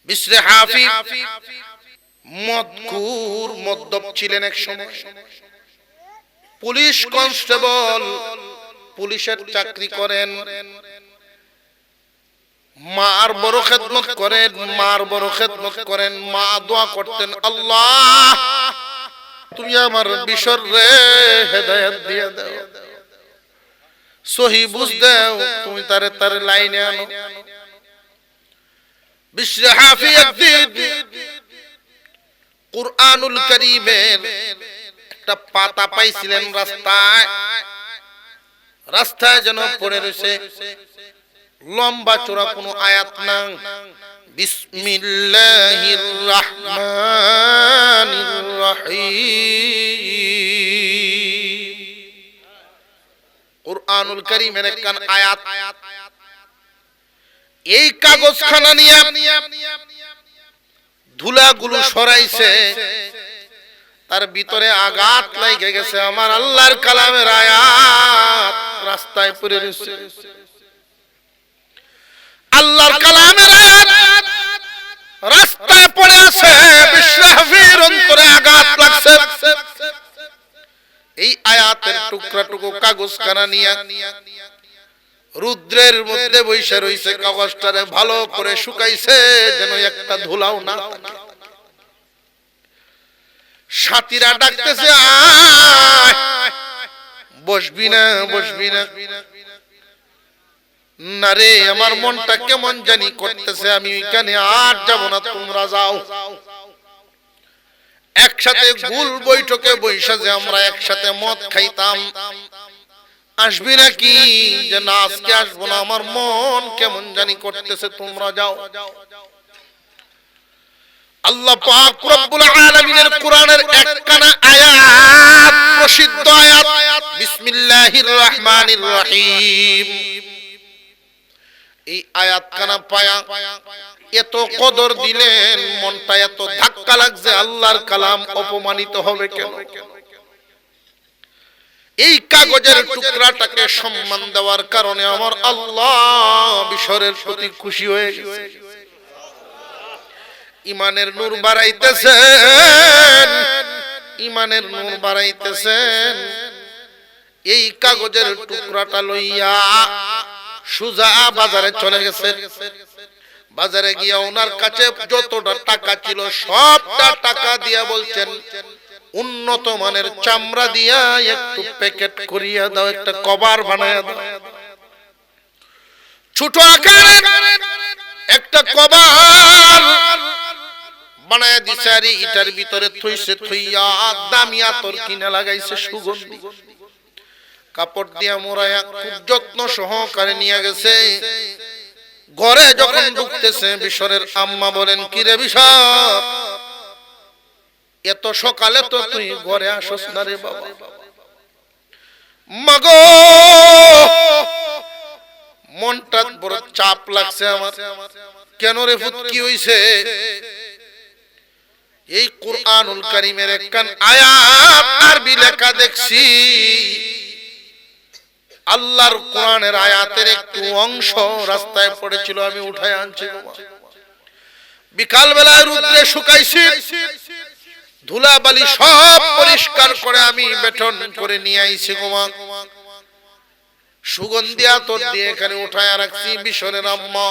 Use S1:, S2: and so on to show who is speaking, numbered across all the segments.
S1: বিশরে হাফি মদকুর মদ্যপ ছিলেন এক সময়। পুলিশ কনস্টেবল, পুলিশের চাকরি করেন। মার বড় খেদমত করেন, মার বড় খেদমত করেন। মা দোয়া করতেন, আল্লাহ তুমি আমার বিশর রে হেদায়েত দিয়ে দাও, সহি বুঝ দাও, তুমি তারে তারে লাইনে আনো। বিশরে হাফি একদিন কুরআনুল কারীমের একটা পাতা পাইছিলেন রাস্তায়, রাস্তায় যেন পড়ে রয়েছে, লম্বা চওড়া কোনো আয়াত না। বিসমিল্লাহির রাহমানির রহিম, কুরআনুল কারীমের একখান আয়াত। এই কাগজখানা নিয়ে ধুলাগুলো সরাইছে, তার ভিতরে আঘাত লাগে গেছে। আমার আল্লাহর কালামের আয়াত রাস্তায় পড়ে রয়েছে, আল্লাহর কালামের আয়াত রাস্তায় পড়ে আছে। বিশরে হাফির অন্তরে আঘাত লাগছে। এই আয়াতের টুকরাটুকু কাগজখানা নিয়ে রুদ্রের মধ্যে বসে রইছে, কাগজটারে ভালো করে শুকাইছে যেন একটা ধুলাও না থাকে। সাথীরা ডাকতেছে, আয় বসবি না, বসবি না। না রে, আমার মনটা কেমন জানি করতেছে, আমি এখানে আর যাব না, তোমরা যাও। একসাথে গোল বৈঠকে বৈশা যে আমরা একসাথে মদ খাইতাম, আসবি নাকি? যে না, আজকে আসবো না, আমার মন কেমন জানি করতেছে, তোমরা যাও। আল্লাহ পাক রব্বুল আলামিনের কোরআনের একখানা আয়াত, প্রসিদ্ধ আয়াত, বিসমিল্লাহির রহমানির রহিম। এই আয়াতখানা পায়া এত কদর দিলেন, মনটা এত ধাক্কা লাগছে, আল্লাহর কালাম অপমানিত হবে কেন? এই কাগজের টুকরাটাকে সম্মান দেওয়ার কারণে আমার আল্লাহ বিশরের প্রতি খুশি হয়ে গেছে। ইমানের নূর বাড়াইতেছেন, ইমানের নূর বাড়াইতেছেন। এই কাগজের টুকরাটা লইয়া সুজা বাজারে চলে গেছে। বাজারে গিয়া ওনার কাছে যতটা টাকা ছিল সবটা টাকা দিয়া বলছেন, উন্নত মানের চামড়া দিয়া একটু প্যাকেট করিয়া দাও, একটা কভার বানায়া দাও। ছোট আকারের একটা কভার বানায়া দিছে, আর এটার ভিতরে থইছে, থইয়া দামি আতর কিনে লাগাইছে, সুগন্ধি কাপড় দিয়া মোড়ায়া খুব যত্ন সহকারে নিয়ে গেছে। ঘরে যখন ঢুকতেছে, বিশরের আম্মা বলেন, কি রে বিশর, এত সকালে তো তুই ঘরে আসস না রে বাবা? মাগো, মনটা বড় চাপ লাগছে আমার। কেন রে ফুত, কি হইছে? এই কুরআনুল কারীমের একখান আয়াত আরবি লেখা দেখছি, আল্লাহর কোরআনের আয়াতের একটু অংশ রাস্তায় পড়েছিল, আমি উঠায় আনছি। বিকাল বেলায় রুদ্রে শুকাইছি, ধুলাবালি সব পরিষ্কার করে আমি বেটন করে নিয়ে আইছি গোমা। সুগন্ধি আতর দিয়ে এখানে উঠায় রাখছি। বিশরের আম্মা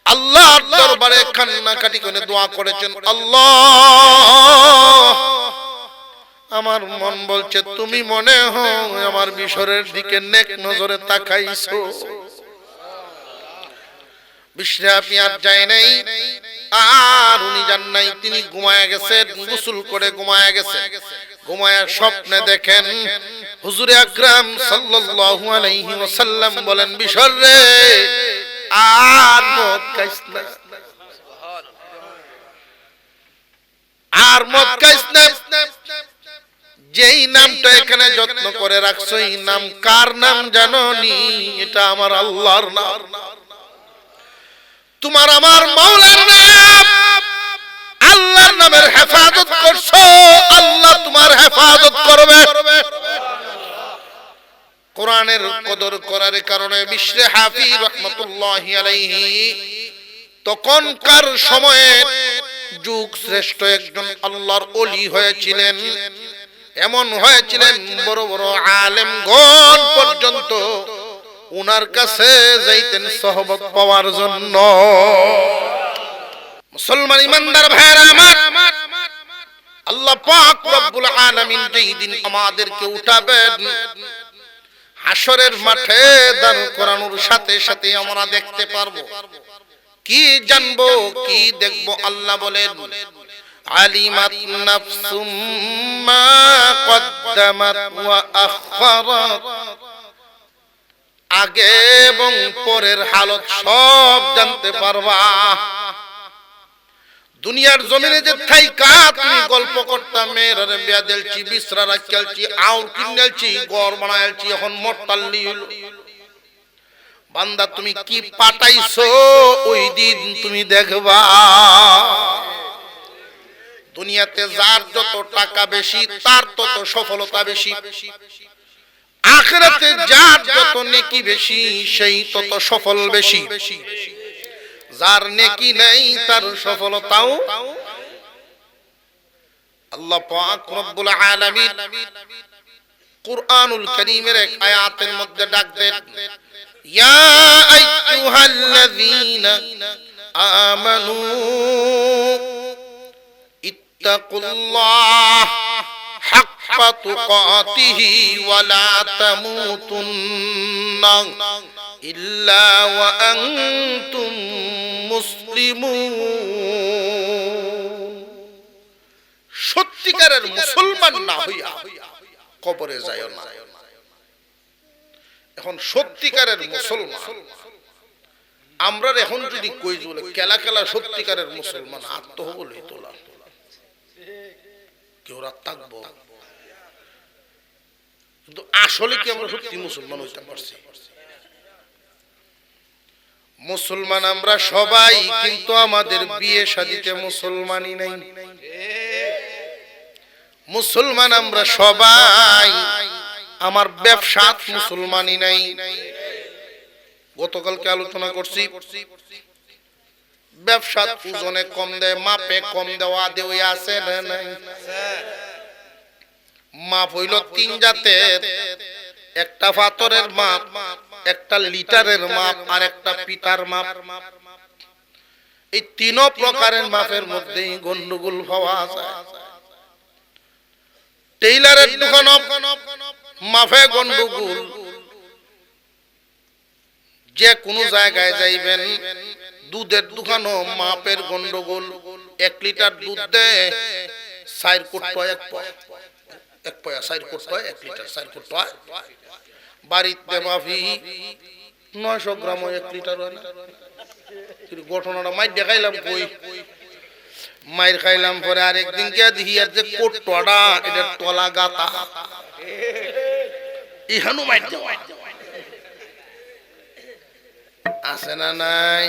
S1: আল্লাহর দরবারে কান্নাকাটি করে দোয়া করেছেন, আল্লাহ আমার মন বলছে তুমি মনে হয় আমার বিশরের দিকে নেক নজরে তাকাইছো। বিশরে হাফি আর যায় নাই, আর উনি যান নাই, তিনি ঘুমায়া গেছেন, গোসল করে ঘুমায়া গেছে। ঘুমায়া স্বপ্নে দেখেন হুজুরে আকরাম সাল্লাল্লাহু আলাইহি ওয়াসাল্লাম বলেন, বিশর রে আর মদ খাইস না, আর মদ খাইস না। যেই নামটা এখানে যত্ন করে রাখছো, এই নাম কার নাম জানো নি? এটা আমার আল্লাহর নাম, তোমার আমার মাওলার নাম। আল্লাহর নামের হেফাজত করছো, আল্লাহ তোমার হেফাজত করবে। কোরআনের কদর করার কারণে বিশরে হাফি রাহমাতুল্লাহি আলাইহি তখনকার সময়ে যুগ শ্রেষ্ঠ একজন আল্লাহর ওলি হয়েছিলেন, এমন হয়েছিলেন বড় বড় আলেমগণ পর্যন্ত উনার কাছে যাইতেন সহবত পাওয়ার জন্য। মুসলমান ইমানদার ভাইরা আমার, আল্লাহ পাক রব্বুল আলামিন যেই দিন আমাদেরকে উঠাবেন, হাসরের মাঠে দাঁড় করানোর সাথে সাথে আমরা দেখতে পারবো, কি জানবো, কি দেখবো। আল্লাহ বলেন, আলিমাত নাফসুম মা কদ্দামাত ওয়া আখারাত, আগে এবং পরের হালত সব জানতে পারবা। দুনিয়ার জমিনে যে থাইকা তুমি গল্প করতাম, মেয়েরা বিয়া দিলছি, বিছরা রাখছি, আউর কিনলছি, ঘর বানাইলছি, এখন মরতাল্লি হলো। বান্দা তুমি কি পাঠাইছো ওই দিন তুমি দেখবা। দুনিয়াতে যার যত টাকা বেশি তার তত সফলতা বেশি, আখিরাতে যার যত নেকি বেশি সেই তত সফল বেশি। যার নেকি নাই তার সফলতাও। আল্লাহ পাক রব্বুল আলামিন কুরআনুল কারীমের এক আয়াতের মধ্যে ডাক দেন, ইয়া আইয়ুহাল্লাযীনা আমানু ইত্তাকুল্লাহ হাক্কা তুকাতিহি ওয়া লা তামুতুন্না ইল্লা ওয়া আনতুম মুসলিমুন। সত্যিকারের মুসলমান না হইয়া কবরে যায় না। এখন সত্যিকারের মুসলমান আমরা এখন যদি কই বলে কেলা কেলা সত্যিকারের মুসলমান আত্ম বলে তোলা, কেউ রাত থাকবো, কিন্তু আসলে কি আমরা সত্যি মুসলমান হইতে পারছি? মুসলমান আমরা সবাই, কিন্তু আমাদের বিয়ে শাদীতে মুসলমানই নাই। মুসলমান আমরা সবাই, আমার ব্যবসা মুসলমানই নাই। গতকালকে আলোচনা করছি, ব্যবসা ওজনে কম দেয়, মাপে কম দেওয়া দেওয়া আছে না নাই? মাপ হইল তিন জাতের, একটা পাথরের মাপ, একটা লিটারের মাপ, আর একটা পিতার মাপ। এই তিন প্রকারের মাপের মধ্যে গন্ডগোল পাওয়া যায়। টেইলারের দোকান মাপে গন্ডগোল, যে কোনো জায়গায় যাইবেন, দুধের দোকানও মাপের গন্ডগোল। 1 লিটার দুধ দেয় 4 কোট 1 পয়া, 1 পয়া 4 কোট 1 লিটার 4 কোট। বাড়িতে মাফি 900 গ্রাম 1 লিটার হয় না। ঘটনাটা মাইর দেখাইলাম, কই মাইর খাইলাম, পরে আরেকদিন কে দেখি আর যে কোটটা এটা তলা গাতা ইহানু মাইর দেওয়া আছে না নাই?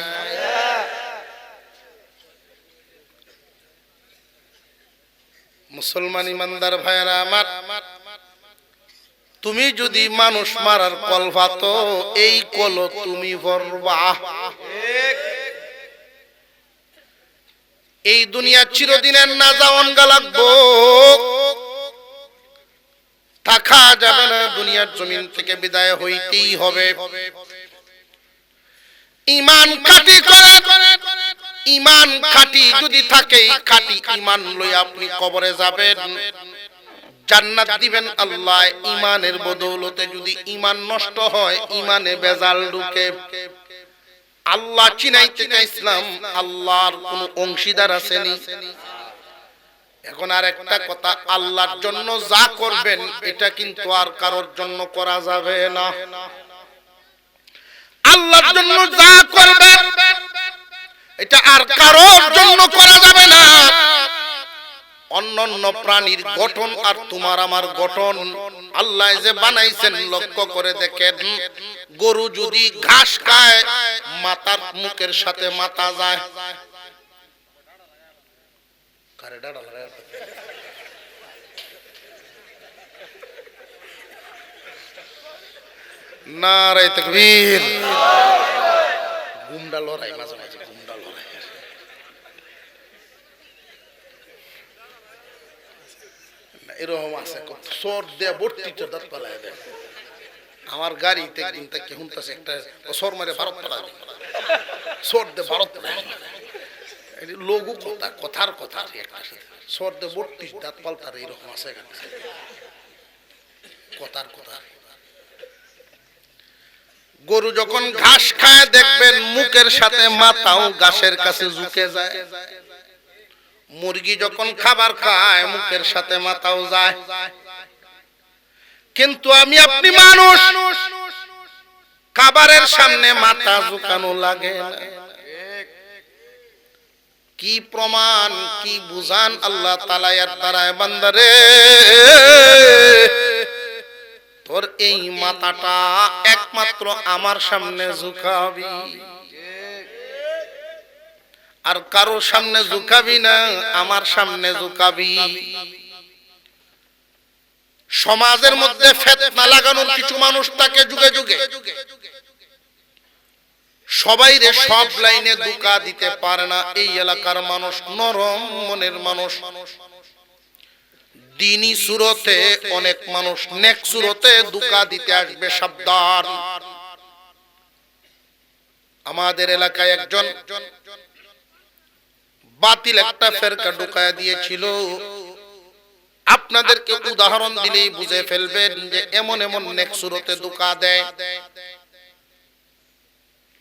S1: মুসলমান ইমানদার ভাইরা আমার, তুমি যদি মানুষ মারার কল ভাতো, এই কল তুমি ভরবা। এই দুনিয়া চিরদিনের না যাওয়ান গা লাগবো, থাকা যাবে না, দুনিয়ার জমিন থেকে বিদায় হইতেই হবে। ইমান খাঁটি করে, ইমান খাঁটি যদি থাকে, খাঁটি ইমান লই আপনি কবরে যাবেন, জান্নাত দিবেন আল্লাহ। ইমানের বদৌলতে যদি ইমান নষ্ট হয়, ইমানে বেজাল ঢুকে, আল্লাহ চিনাইতে ইসলাম, আল্লাহর কোন অংশীদার আছেনি? এখন আর একটা কথা, আল্লাহর জন্য যা করবেন এটা কিন্তু আর কারোর জন্য করা যাবে না। আল্লাহর জন্য যা করবেন এটা আর কারোর জন্য করা যাবে না। অন্যান্য প্রাণীর গঠন আর তোমার আমার গঠন আল্লাহ যে বানাইছেন, লক্ষ্য করে দেখেন, গরু যদি ঘাস খায় মাথার মুখের সাথে মাথা যায়, নারে তাকবীর। গুমডা লড়াই, মাঝে মাঝে গুমডা লড়াই। এরকম আছে সর দিয়ে ভর্তিতে দাঁত পালায় দেয়। আমার গাড়িতে একদিন থেকে হুনতেছে একটা সর মারে ভারত পালায় সর দিয়ে ভারত পালায় লঘু কথা কথার কথা একটা সর দিয়ে 32 দাঁত পাল্টার এরকম আছে কথার কথা। গরু যখন ঘাস খায় দেখবেন মুখের সাথে মাথাও ঘাসের কাছে ঝুঁকে যায়। মুরগি যখন খাবার খায় মুখের সাথে মাথাও যায়। কিন্তু আমি আপনি মানুষ খাবারের সামনে মাথা ঝুঁকানো লাগে না। কি প্রমাণ কি বুঝান আল্লাহ তাআলা এর দ্বারা বান্দারে তোর এই মাথাটা একমাত্র আমার সামনে ঝুঁকাবি আর কারো সামনে ঝুঁকাবি না, আমার সামনে ঝুঁকাবি। সমাজের মধ্যে ফিতনা লাগানোর কিছু মানুষ থাকে যুগে যুগে, সবাই রে সব লাইনে ধোঁকা দিতে পারে না। এই এলাকার মানুষ নরম মনের মানুষ, দিনী সুরতে অনেক মানুষ নেক সুরতে ধোঁকা দিতে আসবে, সাবধান। আমাদের এলাকায় একজন বাতিল একটা ফেরকা ঢুকায়া দিয়েছিল। আপনাদেরকে উদাহরণ দিলেই বুঝে ফেলবেন যে এমন এমন নেক সুরতে ধোঁকা দেয়।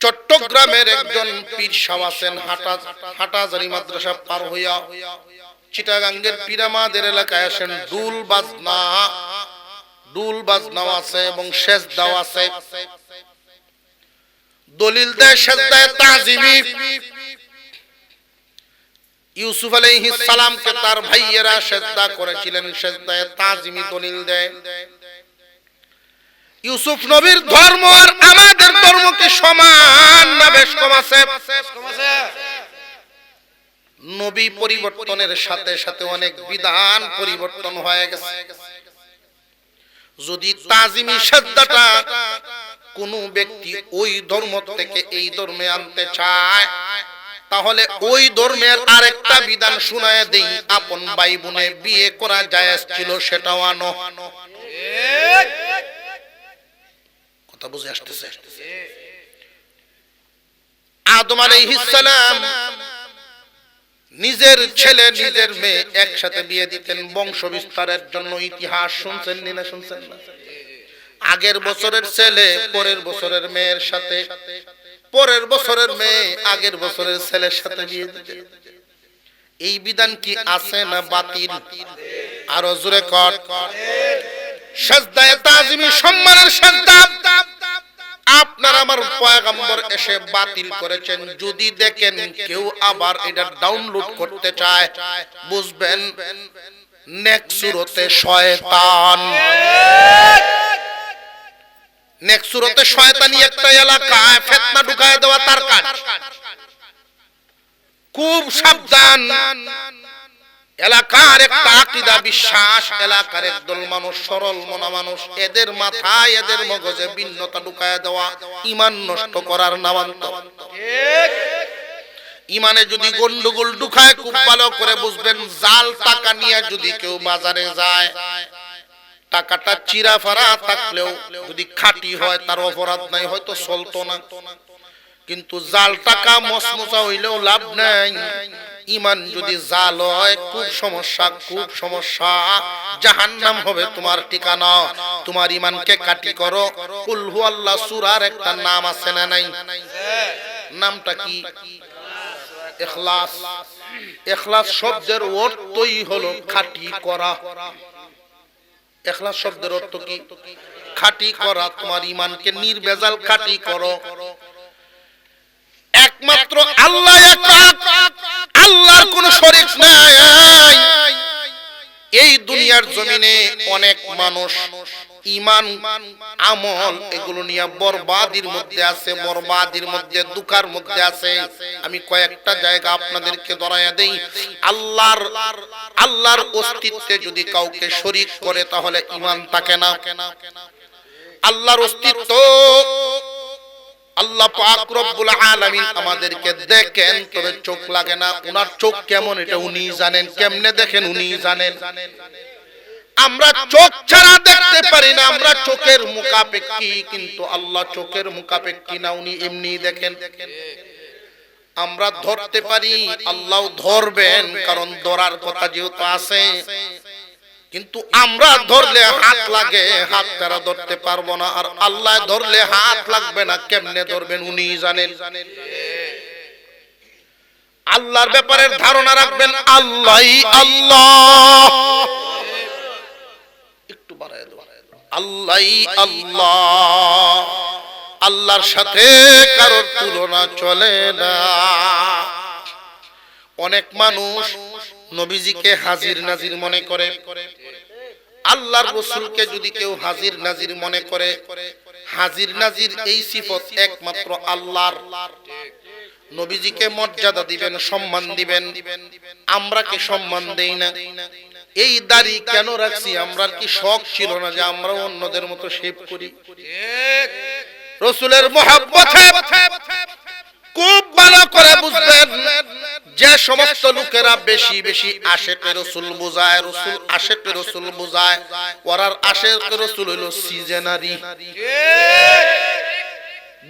S1: চট্টগ্রামের একজন পীর সাহেব আছেন, হাটাজারি মাদ্রাসা পার হইয়া চিটাগাঙ্গের পীরামাদের এলাকায় আসেন। ডুল বাজনাও আছে এবং সেজদাও আছে। দলিল দেয় সেজদায়ে তাজিমি। ইউসুফ আলাইহিস সালামকে তার ভাইয়েরা সেজদা করেছিলেন, সেজদায়ে তাজিমি দলিল দেয়। ইউসুফ নবীর ধর্ম আর আমাদের ধর্ম কি সমান না বেশ কম আছে? নবী পরিবর্তনের সাথে সাথে অনেক বিধান পরিবর্তন হয়ে গেছে। যদি তাজিমি সেজদাটা কোন ব্যক্তি ওই ধর্ম থেকে এই ধর্মে আনতে চায় তাহলে ওই ধর্মের আরেকটা বিধান শুনায় দেই। আপন ভাই বোনে বিয়ে করা জায়েজ ছিল, সেটাও আনো। কথা বুঝে আসতেছে? আদম আলাইহিস সালাম নিজের ছেলে নিজের মেয়ে একসাথে বিয়ে দিতেন বংশ বিস্তারের জন্য। ইতিহাস শুনছেন না শুনছেন না? আগের বছরের ছেলে পরের বছরের মেয়ের সাথে, পরের বছরের মেয়ে আগের বছরের ছেলের সাথে বিয়ে দিতেন। এই বিধান কি আছে না বাতিল? আরো জোরে কর। সেজদায়ে তাজিমি সম্মানের সেজদা আপনার আমার পয়গম্বর এসে বাতিল করেছেন। যদি দেখেন কেউ আবার এটা ডাউনলোড করতে চায়, বুঝবেন নেক সুরতে শয়তান। নেক সুরতে শয়তানি একটা এলাকায় ফিতনা ঢুকায় দেওয়া তার কাজ। খুব সাবধান। এলাকার একটা আকীদা বিশ্বাস, এলাকার একদল মানুষ সরল মনা মানুষ, এদের মাথায় এদের মগজে ভিন্নতা ঢুকায় দেওয়া ঈমান নষ্ট করার নামান্তর। ঈমানে যদি গন্ডগোল ঢুকায় খুব ভালো করে বুঝবেন, জাল টাকা নিয়ে যদি কেউ বাজারে যায়, টাকাটা চিরাফারা থাকলেও যদি খাঁটি হয় তার অপরাধ নাই, হয়তো চলতো না। কিন্তু জাল টাকা মসমসা হইলেও লাভ নাই। ঈমান যদি জাল হয় খুব সমস্যা, খুব সমস্যা। জাহান্নাম হবে তোমার ঠিকানা। তোমার ঈমানকে কাটি করো। কুল হুয়াল্লাহ সূরার একটা নাম আছে না নাই? নামটা কি? ইখলাস। ইখলাস শব্দের অর্থই হলো খাঁটি করা। ইখলাস শব্দের অর্থ কি? খাঁটি করা। তোমার ঈমানকে নির্ভেজাল খাঁটি করো। একমাত্র আল্লাহ এক, আল্লাহর কোনো শরীক নাই। এই দুনিয়ার জমিনে অনেক মানুষ ঈমান আমল এগুলো নিয়ে বরবাদির মধ্যে আছে, বরবাদির মধ্যে দুঃখার মধ্যে আছে। আমি কয়েকটা জায়গা আপনাদেরকে ধরায়া দেই। আল্লাহর অস্তিত্বে যদি কাউকে শরীক করে তাহলে ঈমান থাকে না। আল্লাহর অস্তিত্ব, আল্লাহ পাক রব্বুল আলামিন আমাদেরকে দেখেন তবে চোখ লাগে না। ওনার চোখ কেমন এটা উনি জানেন, কেমনে দেখেন উনি জানেন। আমরা চোখ ছাড়া দেখতে পারি না, আমরা চোখের মুখাপেক্ষী, কিন্তু আল্লাহ চোখের মুখাপেক্ষী না, উনি এমনি দেখেন। আমরা ধরতে পারি, আল্লাহও ধরবেন, কারণ ধরার কথা যেহেতু আছে, কিন্তু আমরা ধরলে হাত লাগে, হাত তারা ধরতে পারবো না। আর আল্লাহ ধরলে হাত লাগবে না, কেমনে ধরবেন উনি জানেন। আল্লাহর ব্যাপারে ধারণা রাখবেন, আল্লাহই আল্লাহ। একটু বাড়ায় দাও, আল্লাহই আল্লাহ, আল্লাহর সাথে কারোর তুলনা চলে না। অনেক মানুষ নবীজিকে হাজির নাজির মনে করে, আল্লাহর রাসূলকে যদি কেউ হাজির নাজির মনে করে, হাজির নাজির এই সিফত একমাত্র আল্লাহর। নবীজিকে মর্যাদা দিবেন, সম্মান দিবেন, আমরা কি সম্মান দেই না? এই দাড়ি কেন রাখছি? আমরা কি শখ ছিল না যে আমরা অন্যদের মতো শেভ করি? রাসূলের মহব্বতে খুব ভালো করে বুঝবেন, যে সমস্ত লোকেরা বেশি বেশি আশেকে রাসূল বোঝায়, রাসূল আশেকে রাসূল বোঝায়, ওরার আশেকে রাসূল হলো সিজনারি।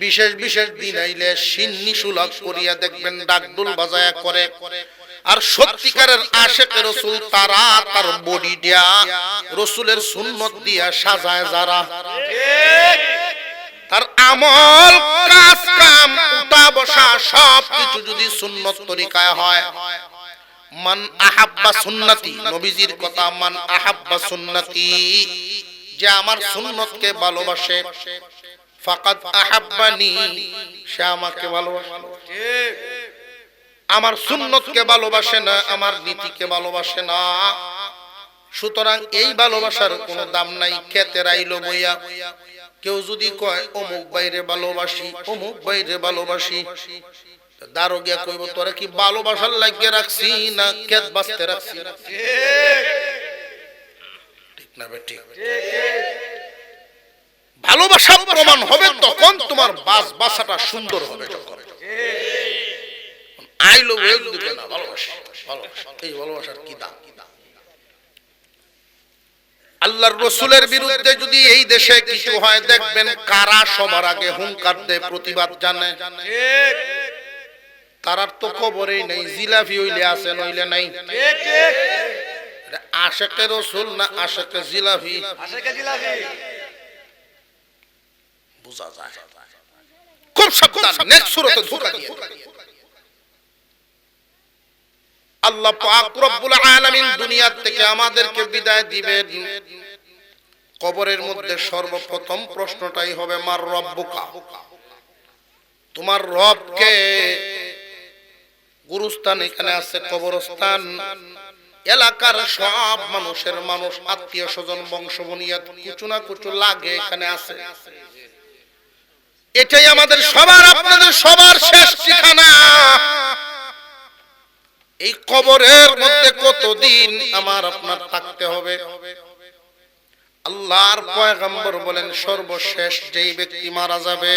S1: বিশেষ বিশেষ দিন আইলে সিন্নি সুলভ করিয়া দেখবেন ডাকডুল বাজায়া করে। আর সত্যিকারের আশেকে রাসূল তারা তার বডি দিয়া রাসূলের সুন্নত দিয়া সাজায় যারা, তার আমল কাজ কাম উঠা বসা সব কিছু যদি সুন্নত তরিকায় হয়। মান আহাব্বা সুন্নতি, নবীজির কথা, মান আহাব্বা সুন্নতি, যে আমার সুন্নতকে ভালোবাসে, ফাকাদ আহাব্বানি, সে আমাকে ভালোবাসে। আমার সুন্নতকে ভালোবাসে না, আমার নীতিকে ভালোবাসে না। সুতরাং এই ভালোবাসার কোনো দাম নাই। খেতের আইলো বইয়া কেউ যদি কয় অমুক বাইরে ভালোবাসি, অমুক বাইরে ভালোবাসি, দারোগিয়া কইব তোরা কি ভালোবাসার লাগিয়ে রাখছি না খেত বাঁচতে রাখছি? ঠিক না বেঠিক? ভালোবাসা প্রমাণ হবে তখন তোমার বাসাটা সুন্দর হবে। যখন আইলো বইয়া না ভালোবাসি, এই ভালোবাসার কি দাম? আল্লাহর রাসূলের বিরুদ্ধে যদি এই দেশে কিছু হয়, দেখবেন কারা সবার আগে হুঙ্কার দেয়, প্রতিবাদ জানে। তারার তো খবরই নেই, জিলাফি হইলে আছে নইলে নাই। আশেকে রাসূল না আশেকে জিলাফি? বুঝা যায়। খুব সাবধান, নেক্সট সূরাতে ধোঁকা দিয়ে। আল্লাহ পাক রব্বুল আলামিন দুনিয়া থেকে আমাদেরকে বিদায় দিবেন। কবরের মধ্যে সর্বপ্রথম প্রশ্নটাই হবে মার রব্বুকা, তোমার রব কে? গুরুস্থান এখানে আছে, কবরস্থান। এলাকার সব মানুষের মানুষ, আত্মীয় স্বজন, বংশ বুনিয়াদ কিছু না কিছু লাগে এখানে আছে। এটাই আমাদের সবার, আপনাদের সবার শেষ ঠিকানা। এই কবরের মধ্যে কতদিন আমার আপনার থাকতে হবে? আল্লাহর পয়গম্বর বলেন সর্বশেষ যেই ব্যক্তি মারা যাবে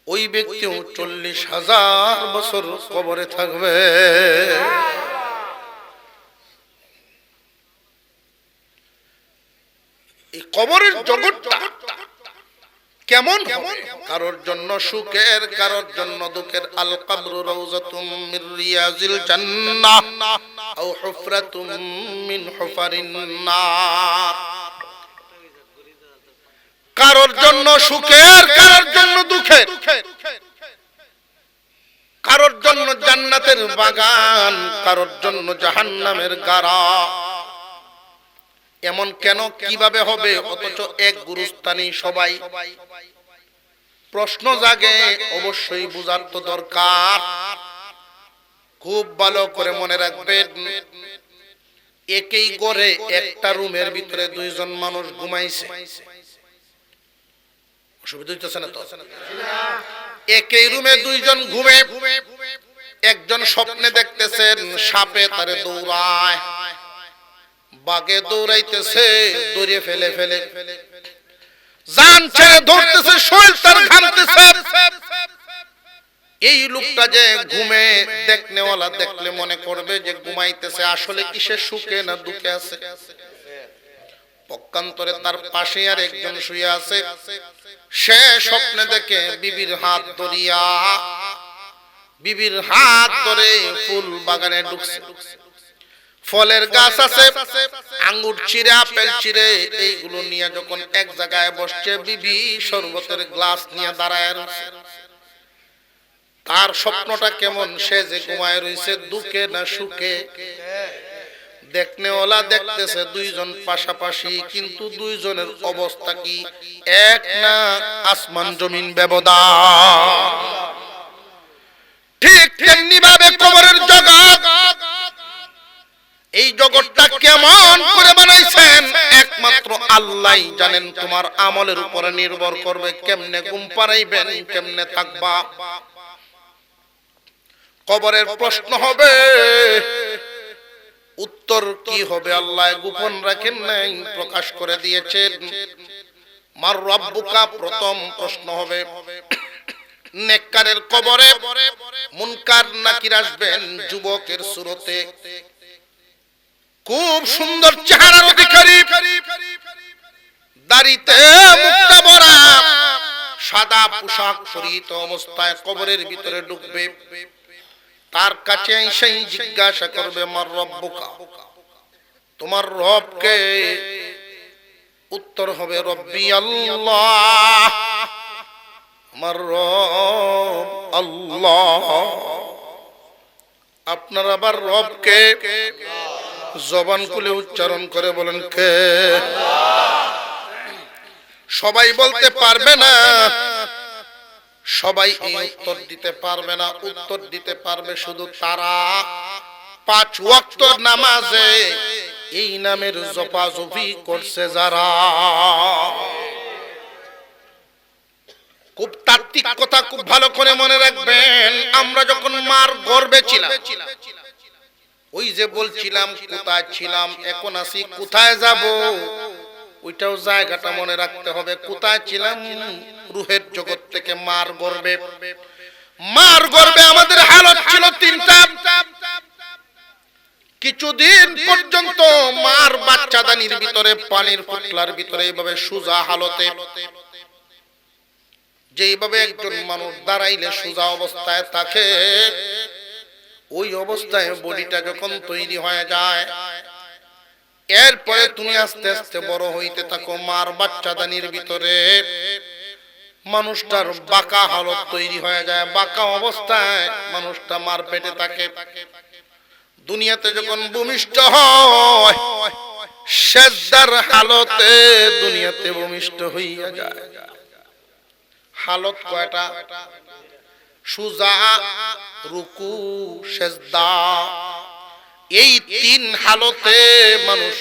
S1: ওই ব্যক্তিও 40,000 বছর কবরে থাকবে। এই কবরের জগৎটা কেমন? কারোর জন্য সুখের, কারোর জন্য দুঃখের। আল কবরু রাউযাতুম মির রিয়াজিল জান্নাহ আও হুফরাতুম মিন হুফারিন নার। কারোর জন্য সুখের, কারোর জন্য দুঃখের, কারোর জন্য জান্নাতের বাগান, কারোর জন্য জাহান্নামের গাড়া। এমন কেন, কিভাবে হবে? অথচ এক গুরুস্থানেই সবাই। প্রশ্ন জাগে, অবশ্যই বুঝার তো দরকার। খুব ভালো করে মনে রাখবেন, একই ঘরে একটা রুমের ভিতরে দুইজন মানুষ ঘুমাইছে। অসুবিধা হইতেছে না তো? একই রুমে দুইজন ঘুমে, একজন স্বপ্নে দেখতেছেন সাপে তারে দৌড়ায়, বাগে দৌড়াইতেছে, দৌড়ে ফেলে ফেলে জান ছেড়ে ধরতেছে, শরীর তার ঘামতেছে। এই লোকটা যে ঘুমে, দেখনেওয়ালা দেখলে মনে করবে যে ঘুমাইতেছে, আসলে কিসের সুখে না দুঃখে আছে। পক্ষান্তরে তার পাশে আর একজন শুয়ে আছে, সে স্বপ্নে দেখে বিবির হাত ধরিয়া, বিবির হাত ধরে ফুল বাগানে ঢুকছে। ফলের গাছ আছে, আঙ্গুর চিড়ে, আপেল চিড়ে, এইগুলো নিয়ে যখন এক জায়গায় বসছে, বিবি শরবতের গ্লাস নিয়ে দাঁড়ায় রয়েছে। তার স্বপ্নটা কেমন, সে যে ঘুমায় রয়েছে দুঃখে না সুখে। দেখনেওয়ালা দেখতেছে দুইজন পাশাপাশি, কিন্তু দুইজনের অবস্থা কি এক না, আসমান জমিন ব্যবধান। ঠিক তেমনি ভাবে কবরের জগৎ, এই জগৎটা কেমন করে বানাইছেন একমাত্র আল্লাহই জানেন। তোমার আমলের উপরে নির্ভর করবে কেমনে ঘুম পাড়াইবেন, কেমনে থাকবা। কবরের প্রশ্ন হবে, উত্তর কি হবে আল্লাহ গোপন রাখেন নাই, প্রকাশ করে দিয়েছেন। মার রব্বুকা প্রথম প্রশ্ন হবে। নেককারের কবরে মুনকার নাকির আসবেন যুবকের সুরতে, খুব সুন্দর চেহারার অধিকারী, দাড়িতে মুখটা ভরা, সাদা পোশাক পরিহিত অবস্থায় কবরের ভিতরে ঢুকবে। তার কাছে সেই জিজ্ঞাসা করবে, মার রব্বুকা, তোমার রব কে? উত্তর হবে, রব্বি আল্লাহ, আমার রব আল্লাহ। আপনার আবার রব কে? জবান খুলে উচ্চারণ করে বলেন, কে? সবাই বলতে পারবে না, সবাই এই উত্তর দিতে পারবে না। উত্তর দিতে পারবে শুধু তারা 5 ওয়াক্ত নামাজে এই নামের জপাজপি করছে যারা। খুব তাত্ত্বিক কথা খুব ভালো করে মনে রাখবেন। আমরা যখন মার গর্ভে ছিলাম, ওই যে বলছিলাম কোথায় ছিলাম, এখন আছি কোথায় যাব, ওইটাও জায়গাটা মনে রাখতে হবে। কোথায় ছিলাম? রূহের জগৎ থেকে মার গর্ভে। মার গর্ভে আমাদের হালত ছিল 3টা। কিছুদিন পর্যন্ত মার বাচ্চাদানির ভিতরে, পানির পুতলার ভিতরে এইভাবে সোজা হালতে, যেইভাবে একজন মানুষ দাঁড়াইলে সোজা অবস্থায় থাকে, ওই অবস্থায় বডিটা যখন তৈরি হয়ে যায়, এরপরে তুমি আস্তে আস্তে বড় হইতে থাকো। মার বাচ্চাদানির ভিতরে মানুষটার বাঁকা হালত তৈরি হয়ে যায়, বাঁকা অবস্থায় মানুষটা মার পেটে থাকে। দুনিয়াতে যখন ভূমিষ্ঠ হয়, সেজদার হালতে দুনিয়াতে ভূমিষ্ঠ হইয়া যায়। হালত কয়টা? সুজা, রুকু, সেজদা, এই 3 হালতে মানুষ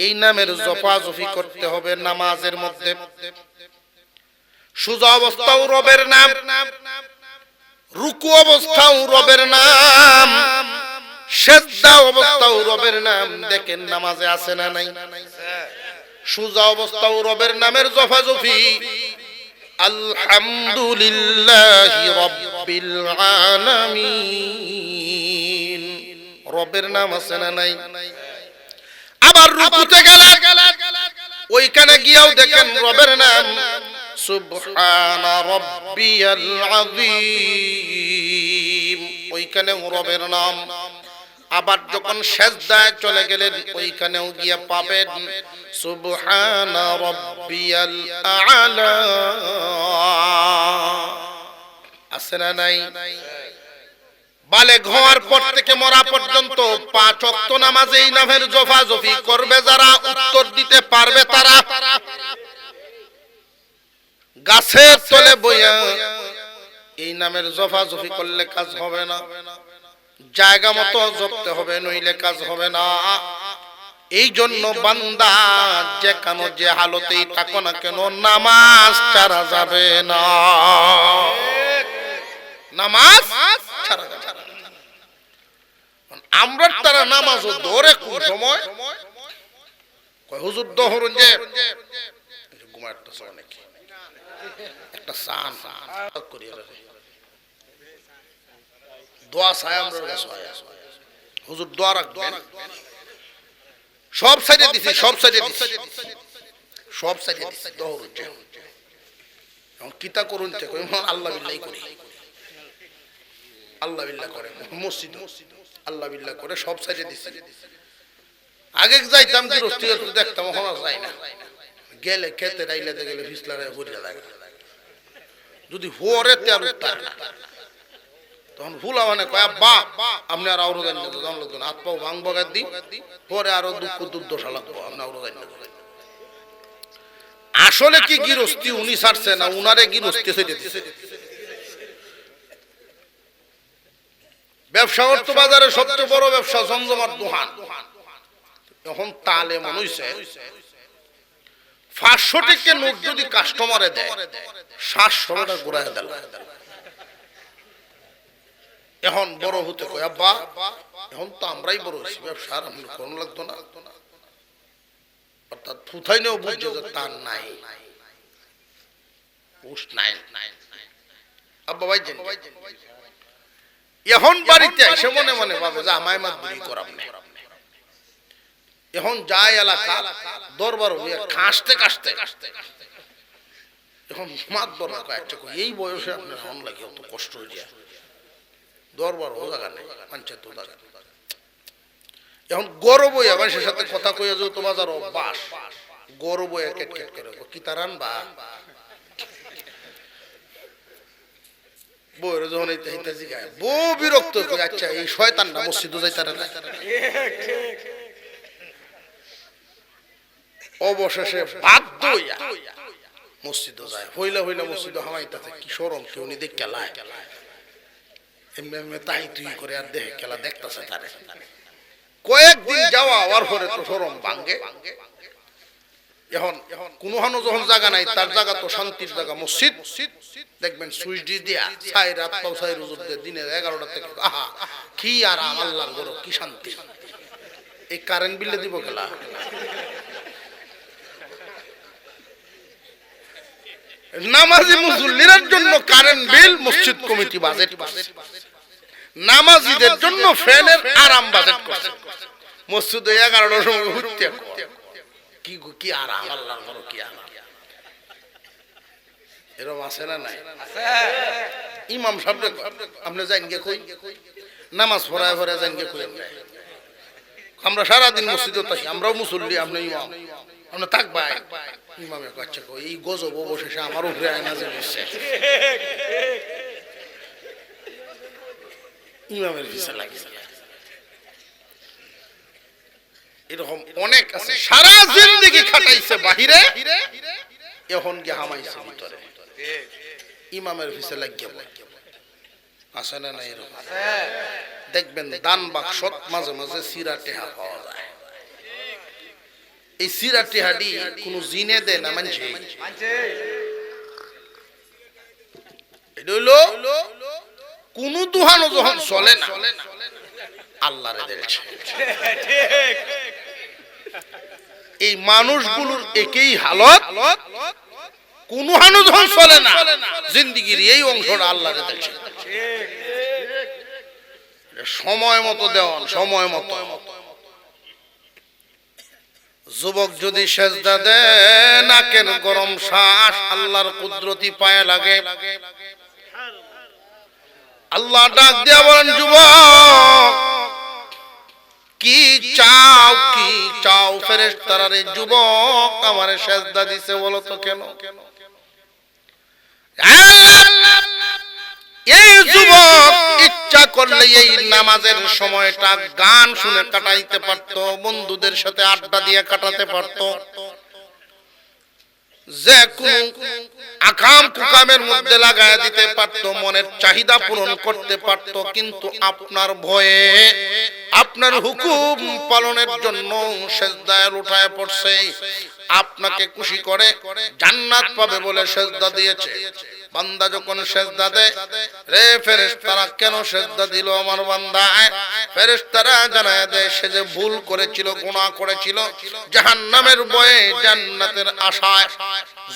S1: এই নামের জপাজপি করতে হবে নামাজের মধ্যে। সুজা অবস্থাও রবের নাম, রুকু অবস্থাও রবের নাম, সেজদা অবস্থাও রবের নাম। দেখেন নামাজে আছে না নাই? সুজা অবস্থাও রবের নামের জপাজপি, আলহামদুলিল্লাহি রাব্বিল আলামিন, রবের নাম আছে না নাই? আবার রুকুতে গেলে ওইখানে গিয়েও দেখেন রবের নাম, সুবহানা রাব্বিয়াল আযীম, ওইখানেও রবের নাম। আবার যখন সেজদায় চলে গেলেন, ওইখানেও গিয়ে পাবেন সুবহানা রাব্বিয়াল আ'লা। আছে না নাই? বালেগ হওয়ার পর থেকে মরা পর্যন্ত 5 ওয়াক্ত নামাজে এই নামের জপাজপি করবে যারা, উত্তর দিতে পারবে তারা। গাছের তলে বইয়া এই নামের জপাজপি করলে কাজ হবে না, জায়গা মতো জপতে হবে, নইলে কাজ হবে না। এই জন্য বান্দা যেখানে যে হালতেই থাকো না কেন, নামাজ ছাড়া যাবে না, নামাজ ছাড়া যাবে না। আমরা তারা নামাজও ধরে কোন সময় কয় হুজুর দহরুন যে ঘুমাইতেছ নাকি, একটা সান করি দোয়া চাই আমরা, হুজুর দোয়া রাখবেন। সব সাইডে দিছি, সব সাইডে দিছি, সব সাইডে দিছি। দৌড় উঠে এখন কিতা করুন, আল্লাহ বিল্লাহ করি, আল্লাহ বিল্লাহ করে মসজিদ, আল্লাহ বিল্লাহ করে সব সাইডে দিছি। আগে যাইতাম কি রস্তি দেখতাম, এখন আর যাই না। গেলে খেতে ডাইলাতে গেলে ফিসলারে হরিয়া লাগে, যদি হরে তেল উত্তার তখন ভুলা মানে কয় বা আপনি আর আরো জানি লাগতো না, হাত পাও ভাঙ বগার দিই পরে আরো দুঃখ দুর্দশা লাগবো, আপনি আরো জানি। আসলে কি গৃহস্থী উনি ছাড়ছে না, উনারে গৃহস্থী ছেড়ে দিছে। ব্যবসা অর্থ বাজারে সবচেয়ে বড় ব্যবসা জমজমার দোকান। এখন তালে মনে হইছে 500 টাকা নোট যদি কাস্টমারে দেয় 700 টাকা ঘুরায় দিল। এখন বড় হতে কয় আব্বা এখন তো আমরাই বড় হইছি, ব্যবসা আর আমি কোন লাগতো না। অর্থাৎ ফুথাই নেও বুঝছে যে তার নাই পোস্ট নাই। আব্বা ভাই এখন বাড়িতে এসে মনে মনে ভাবে যে আমায় মাত বুড়ি করাম না। এখন যায় এলাকা দরবার হইয়া কাশতে কাশতে এখন মাত দরবার কয়েকটা এই বয়সে আপনার হন লাগে অত কষ্ট হয়ে যায়, দরবার ও জায়গা নেই, পঞ্চায়েত জায়গা। এখন গরব হইয়া মানুষের সাথে কথা কইয়া যেত বাজার অভ্যাস, গরব হইয়া কেট কেট করে কি তার আনবা বউরে যখন এইটা জিগায় বউ বিরক্ত করে, আচ্ছা এই শয়তান না মসজিদে যাইতারে না। অবশেষে বাধ্য হইয়া মসজিদে যায়, হইলা হইলা মসজিদে হামাইতাছে কি শরম কি উনি দেখ খেলায় এমনি তাই তুই করে আর দেখে খেলা দেখতেছে তারে। কয়েকদিন যাওয়া হওয়ার পরে তো শরম ভাঙ্গে। এখন কোনো হানো যখন জায়গা নাই তার জায়গা তো শান্তির জায়গা মসজিদ, দেখবেন সুইচ দিয়া ছাই রাত পাও ছাই রুজুর দিয়ে দিনে 11টা থেকে আহা কি আরাম, আল্লাহর ঘর কি শান্তি। এই কারেন্ট বিলে দিব খেলা নামাজি মুসল্লিদের জন্য কারেন্ট বিল মসজিদ কমিটি বাজেট, নামাজিদের জন্য ফ্যানের আরাম বাজেট করছে। মসজিদে 11টার সময় ঘুরতে কি কি আরাম, আল্লাহর ঘর কি আরাম। এরকম আছে না নাই? ইমাম সাহেব আপনি যাইন গে কই নামাজ পড়ায় পড়ায় যাইন গে কই? আমরা সারাদিন মসজিদে থাকি, আমরাও মুসল্লি, আপনি ইমাম, আপনি থাকবাই। ইমামে কাছে কই এই গজব অবশেষে আমার উপরে আয় নাযিল হচ্ছে। ইমামের ভিসা লাগিছে। এরকম অনেক আছে, সারা জিন্দেগি খাটাইছে বাহিরে, এখন গিয়ে হামাইছে ভিতরে। ইমামের ভিসা লাগিয়ে আছে না নাই? এরকম দেখবেন দান বাক্সত মাঝে মাঝে সিরা টেহা পাওয়া যায়। এই সিরা টেহাডি কোন জিনে দেয় না মানছে, এটা হইলো কোন দুহানো যখন চলে না আল্লাহরে দিলছে। এই মানুষগুলোর একই হালত, কোন হানো যখন চলে না জিন্দেগির এই অংশটা আল্লাহরে দিলছে। সময় মতো দেওয়ান, সময় মতো। যুবক যদি সেজদা দেয় নাকের গরম শ্বাস আল্লাহর কুদরতি পায়ে লাগে। আল্লাহ ডাক দিয়া বলেন যুবক কি চাও, কি চাও? ফেরেশতারা রে যুবক আমারে সেজদা দিছে, বলো তো কেন? এই যুবক ইচ্ছা করলে এই নামাজের সময়টা গান শুনে কাটাইতে পারতো, বন্ধুদের সাথে আড্ডা দিয়ে কাটাতে পারতো, যে কোন আকাম কুকামের মধ্যে লাগায় দিতে পারতো, মনের চাহিদা পূরণ করতে পারতো। কিন্তু আপনার ভয়ে, আপনার হুকুম পালনের জন্য সেজদায় লুটায় পড়ছে। আপনাকে খুশি করে জান্নাত পাবে বলে সেজদা দিয়েছে। বান্দা যখন সেজদা দেয়, রে ফেরেশতারা কেন সেজদা দিল আমার বান্দা? ফেরেশতারা জানায় দেয় সে যে ভুল করেছিল, গুনাহ করেছিল, জাহান্নামের ভয়ে জান্নাতের আশায়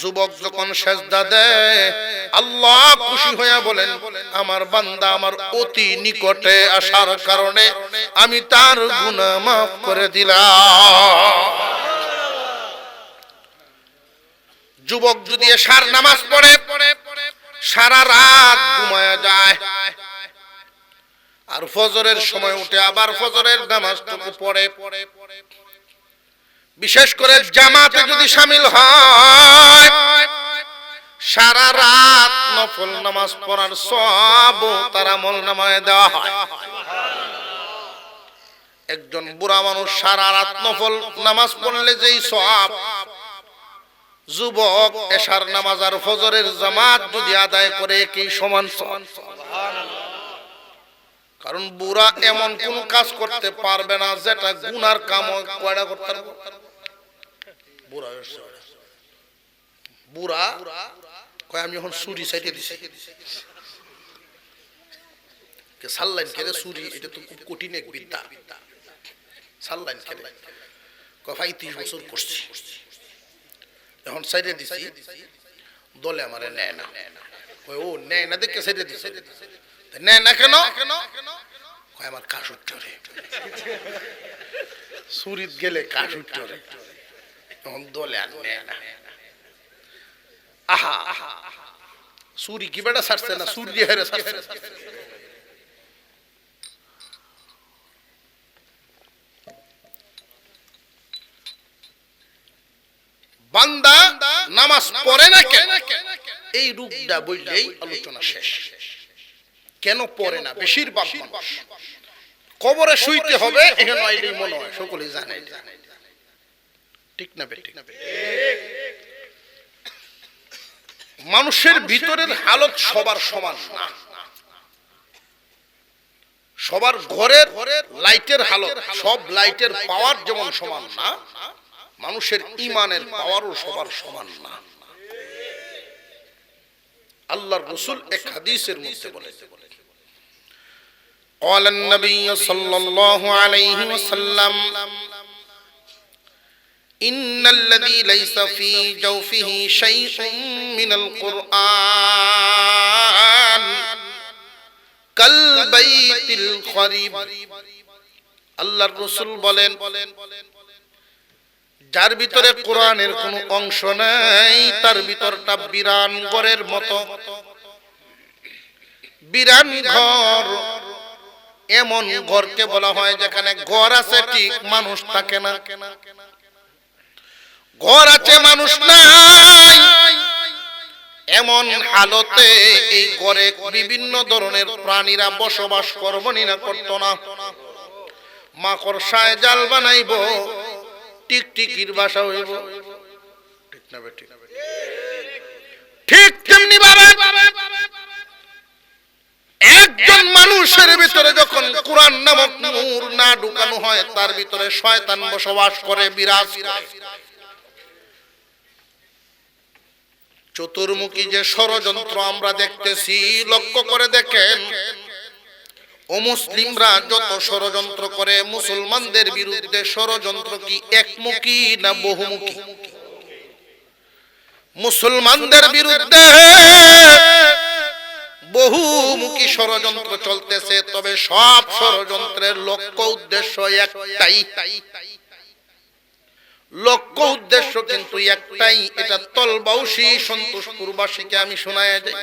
S1: যুবক যখন সেজদা দেয়, আল্লাহ খুশি হয়ে বলেন, আমার বান্দা আমার অতি নিকটে আসার কারণে আমি তার গুনাহ মাফ করে দিলাম। যুবক যদি এশার নামাজ পড়ে সারা রাত ঘুমায়া যায়, আর ফজরের সময় উঠে আবার ফজরের নামাজটুকু পড়ে, বিশেষ করে জামাতে যদি শামিল হয়, সারা রাত নফল নামাজ পড়ার সওয়াব তার আমলনামায় দেওয়া হয়। একজন বুড়া মানুষ সারা রাত নফল নামাজ পড়লে যেই সওয়াব, যুবক এশার নামাজ আর ফজরের জামাত যদি আদায় করে কি সমান সমান। কারণ বুড়া এমন কোন কাজ করতে পারবে না যেটা গুনার কাম কয়টা করতে পারবে। বুড়া কয় আমি এখন চুরি সাইডে দিছি, সাল্লাইন খেলে চুরি, এটা তো খুব কঠিন এক বিদ্যা। সাল্লাইন খেলে কয় 35 বছর করছি, এখন সাইডে দিছি, দলে আমারে নেয় না। ও নেয় না দেখে সাইডে দিছে, নেয় না কেন? কয় আমার কাশ উঠে, চুরিত গেলে কাশ উঠে, এখন দলে আর নেয় না। আহা চুরি কি বেটা ছাড়ছে না, চুরি হেরে ছাড়ছে। বান্দা নামাজ পড়ে না কেন, এই রূপটা বললেই আলোচনা শেষ। কেন পড়ে না? বেশিরভাগ মানুষ কবরে শুইতে হবে এখানে আইলেই মনে হয়, সকলেই জানে, ঠিক না বেঠিক? মানুষের ভিতরের হালত সবার সমান না, সবার ঘরের লাইটের হালত, সব লাইটের পাওয়ার যেমন সমান না, মানুষের ঈমানের পাওয়ারও সবার সমান না। আল্লাহর রাসূল এক হাদিসের মধ্যে বলেন, قال النبي صلى الله عليه وسلم إن الذي ليس في جوفه شيء من القرآن كالبيت الخريب। আল্লাহর রাসূল বলেন, যার ভিতরে কোরআনের কোনো অংশ নাই তার ভিতরটা বিরান ঘরের মতো। বিরান ঘর এমন ঘরকে বলা হয় যেখানে ঘর আছে ঠিক মানুষ থাকে না, ঘর আছে মানুষ নাই, এমন হালতে এই ঘরে বিভিন্ন ধরনের প্রাণীরা বসবাস করবনি না, করতো না। মাকড়সায় জাল বানাইব, টিকটিকির বাসা হইব, ঠিক না বেঠিক? ঠিক তেমনি ভাবে একজন মানুষের ভিতরে যখন কোরআন নামক নূর না ঢুকানো হয়, তার ভিতরে শয়তান বসবাস করে, বিরাজ করে। চতুর্মুখী যে ষড়যন্ত্র আমরা দেখতেছি, লক্ষ্য করে দেখেন, অমুসলিমরা যত ষড়যন্ত্র করে মুসলমানদের বিরুদ্ধে, ষড়যন্ত্র কি একমুখী না বহুমুখী? মুসলমানদের বিরুদ্ধে বহুমুখী ষড়যন্ত্র চলতেছে, তবে সব ষড়যন্ত্রের লক্ষ্য উদ্দেশ্য একটাই, লক্ষ্য উদ্দেশ্য কিন্তু একটাই। এটা তলবাউসী সন্তোষপুরবাসীকে আমি শোনায় যাই,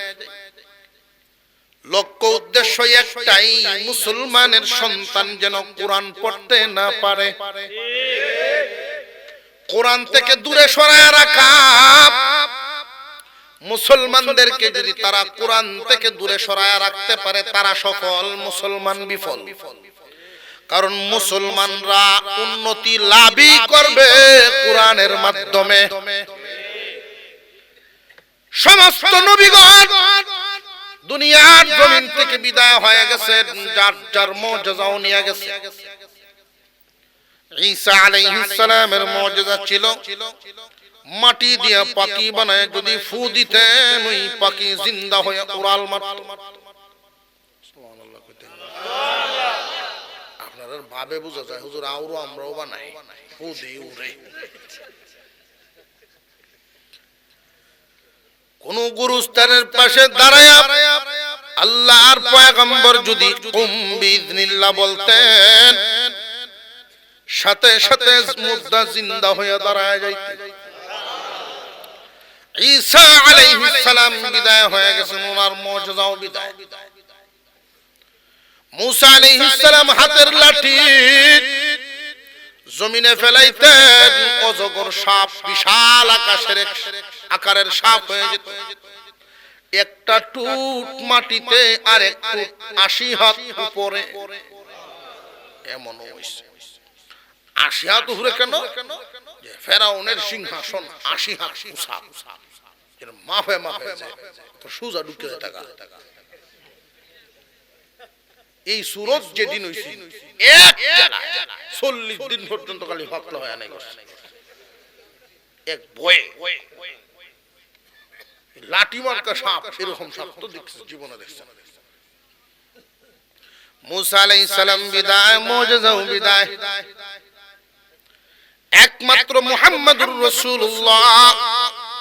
S1: লক্ষ্য উদ্দেশ্য একটাই, মুসলমানের সন্তান যেন কোরআন পড়তে না পারে, কোরআন থেকে দূরে সরায় রাখা। মুসলমানদেরকে যদি তারা কোরআন থেকে দূরে সরায় রাখতে পারে, তারা সফল, মুসলমান বিফল। কারণ মুসলমানরা উন্নতি লাভই করবে কোরআনের মাধ্যমে। সমস্ত নবীগণ দুনিয়ার জমিন থেকে বিদায় হয়ে গেছে, যার যার মুজিজাও নিয়ে গেছে। ঈসা আলাইহিস সালামের মুজিজা ছিল মাটি দিয়ে পাখি বানায় যদি ফু দিতেন, ওই পাখি জিন্দা হয়ে উড়াল মারত। সুবহানাল্লাহ। ভাবে বুঝা যায় হুজুর আউরো আমরাও বানাই ও দে উরে। কোন গুরুস্থানের পাশে দাঁড়ায়া আল্লাহর পয়গম্বর যদি কুম বিইذনিল্লাহ বলতেন সাথে সাথে মুর্দা জিন্দা হয়ে দাঁড়ায় যাইত। ঈসা আলাইহিস সালাম বিদায় হয়ে গেছেন, ওনার মুজিজাও বিদায়। মুসা আলাইহিস সালাম হাতের লাঠি জমিনে ফেলাইতেন, অজগর সাপ বিশাল আকারের সাপ হয়ে যেত। একটা টুট মাটিতে আর এক টুট 80 হাত উপরে, এমন হইছে। 80 হাত উপরে কেন? যে ফেরাউনের সিংহাসন 80 হাত উঁচা, এর মাফে মাফে তো সোজা ঢুকে যায় টাকা। এই সূরত যেদিন হইছে এক জায়গায় 40 দিন পর্যন্ত খালি হকলা হয় নাই করছে এক বয়ে। লাঠি মার্কা সাপ, এরকম সাপ তো দেখছে জীবনে দেখছে। মুসা আলাইহিস সালাম বিদায়, মুজিজাও বিদায়। একমাত্র মুহাম্মদুর রাসূলুল্লাহ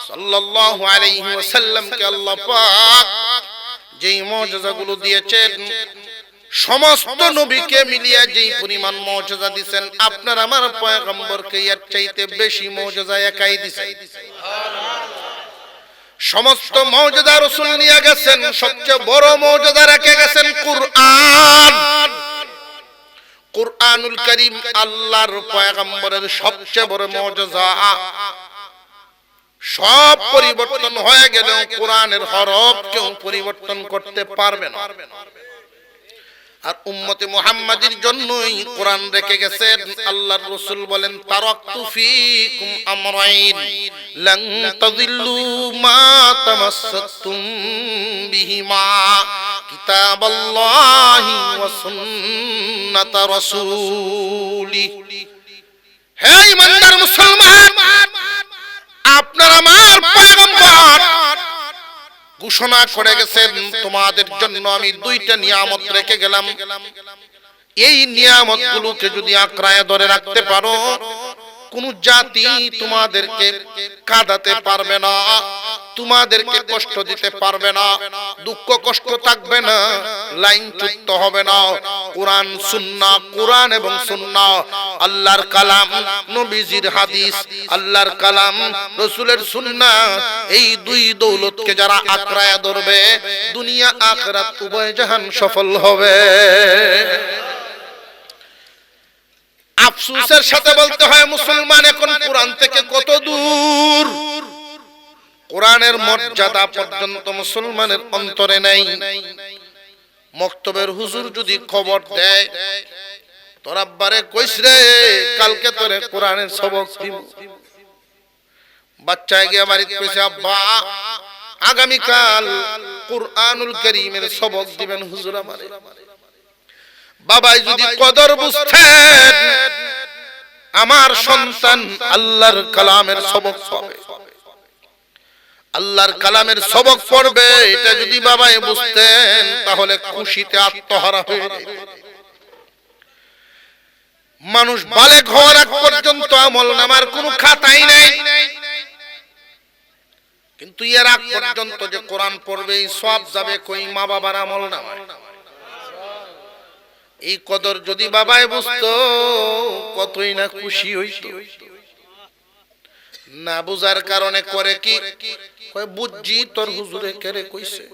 S1: সাল্লাল্লাহু আলাইহি ওয়াসাল্লাম কে আল্লাহ পাক যেই মুজিজাগুলো দিয়েছেন, সমস্ত নবীকে মিলিয়ে যেই পরিমাণ মুজিজা দিবেন, আপনার আমার পয়গম্বরকে এর চাইতে বেশি মুজিজা একাই দিবেন। সমস্ত মুজিজা রাসূল নিয়ে গেছেন, সবচেয়ে বড় মুজিজা রেখে গেছেন কুরআন। কুরআনুল কারীম আল্লাহর পয়গম্বরের সবচেয়ে বড় মুজিজা। সব পরিবর্তন হয়ে গেলেও কোরআনের হরফ কেউ পরিবর্তন করতে পারবে না। আর উম্মতে মুহাম্মাদির জন্যই কোরআন রেখে গেছেন। আল্লাহর রাসূল বলেন, তারাকতু ফীকুম আমরাইন লান তাযিল্লু মা তামাসসাকতুম বিহিমা কিতাবাল্লাহি ওয়া সুন্নাত রাসূলি। হে ইমানদার মুসলমান, আপনার আমার পয়গম্বর ঘোষণা করে গেছেন, তোমাদের জন্য আমি দুইটা নিয়ামত রেখে গেলাম। এই নিয়ামতগুলোকে যদি আঁকড়ায় ধরে রাখতে পারো, কোন জাতি তোমাদেরকে কাঁদাতে পারবে না, তোমাদেরকে কষ্ট দিতে পারবে না, দুঃখ কষ্ট থাকবে না, লাইনচ্যুত হবে না। কোরআন সুন্নাহ, কোরআন এবং সুন্নাহ, আল্লাহর কালাম, নবীজির হাদিস, আল্লাহর কালাম, রাসূলের সুন্নাহ, এই দুই দৌলতকে যারা আঁকড়ায় ধরবে, দুনিয়া আখিরাত উভয় জাহান সফল হবে। আফসোসের সাথে বলতে হয়, মুসলমান এখন কোরআন থেকে কত দূর। কোরআনের মর্যাদা পর্যন্ত মুসলমানের অন্তরে নাই। মক্তবের হুজুর যদি খবর দেয়, তোর আব্বারে কইস রে কালকে তোরে কোরআনের সবক দিব, বাচ্চায় গিয়ে বাড়িতে কইছে, আব্বা আগামীকাল কুরআনুল কারীমের সবক দিবেন হুজুর আমারে। বাবাই যদি কদর বুঝতেন, আমার সন্তান আল্লাহর কালামের সবক পাবে, আল্লাহর কালামের সবক পড়বে, এটা যদি বাবাই বুঝতেন, তাহলে খুশিতে আত্মহারা হয়ে যেত। মানুষ বালেগ হওয়ার আগ পর্যন্ত আমলনামার কোনো খাতাই নাই, কিন্তু এর আগ পর্যন্ত যে কোরআন পড়বে সব যাবে কই মা বাবার আমলনামায়। এই কদর যদি বাবাই বুঝতো, কতই না খুশি হইতো। না বুঝার কারণে করে কি, কয় বুঝছি তোর হুজুরে কেরে কইছে,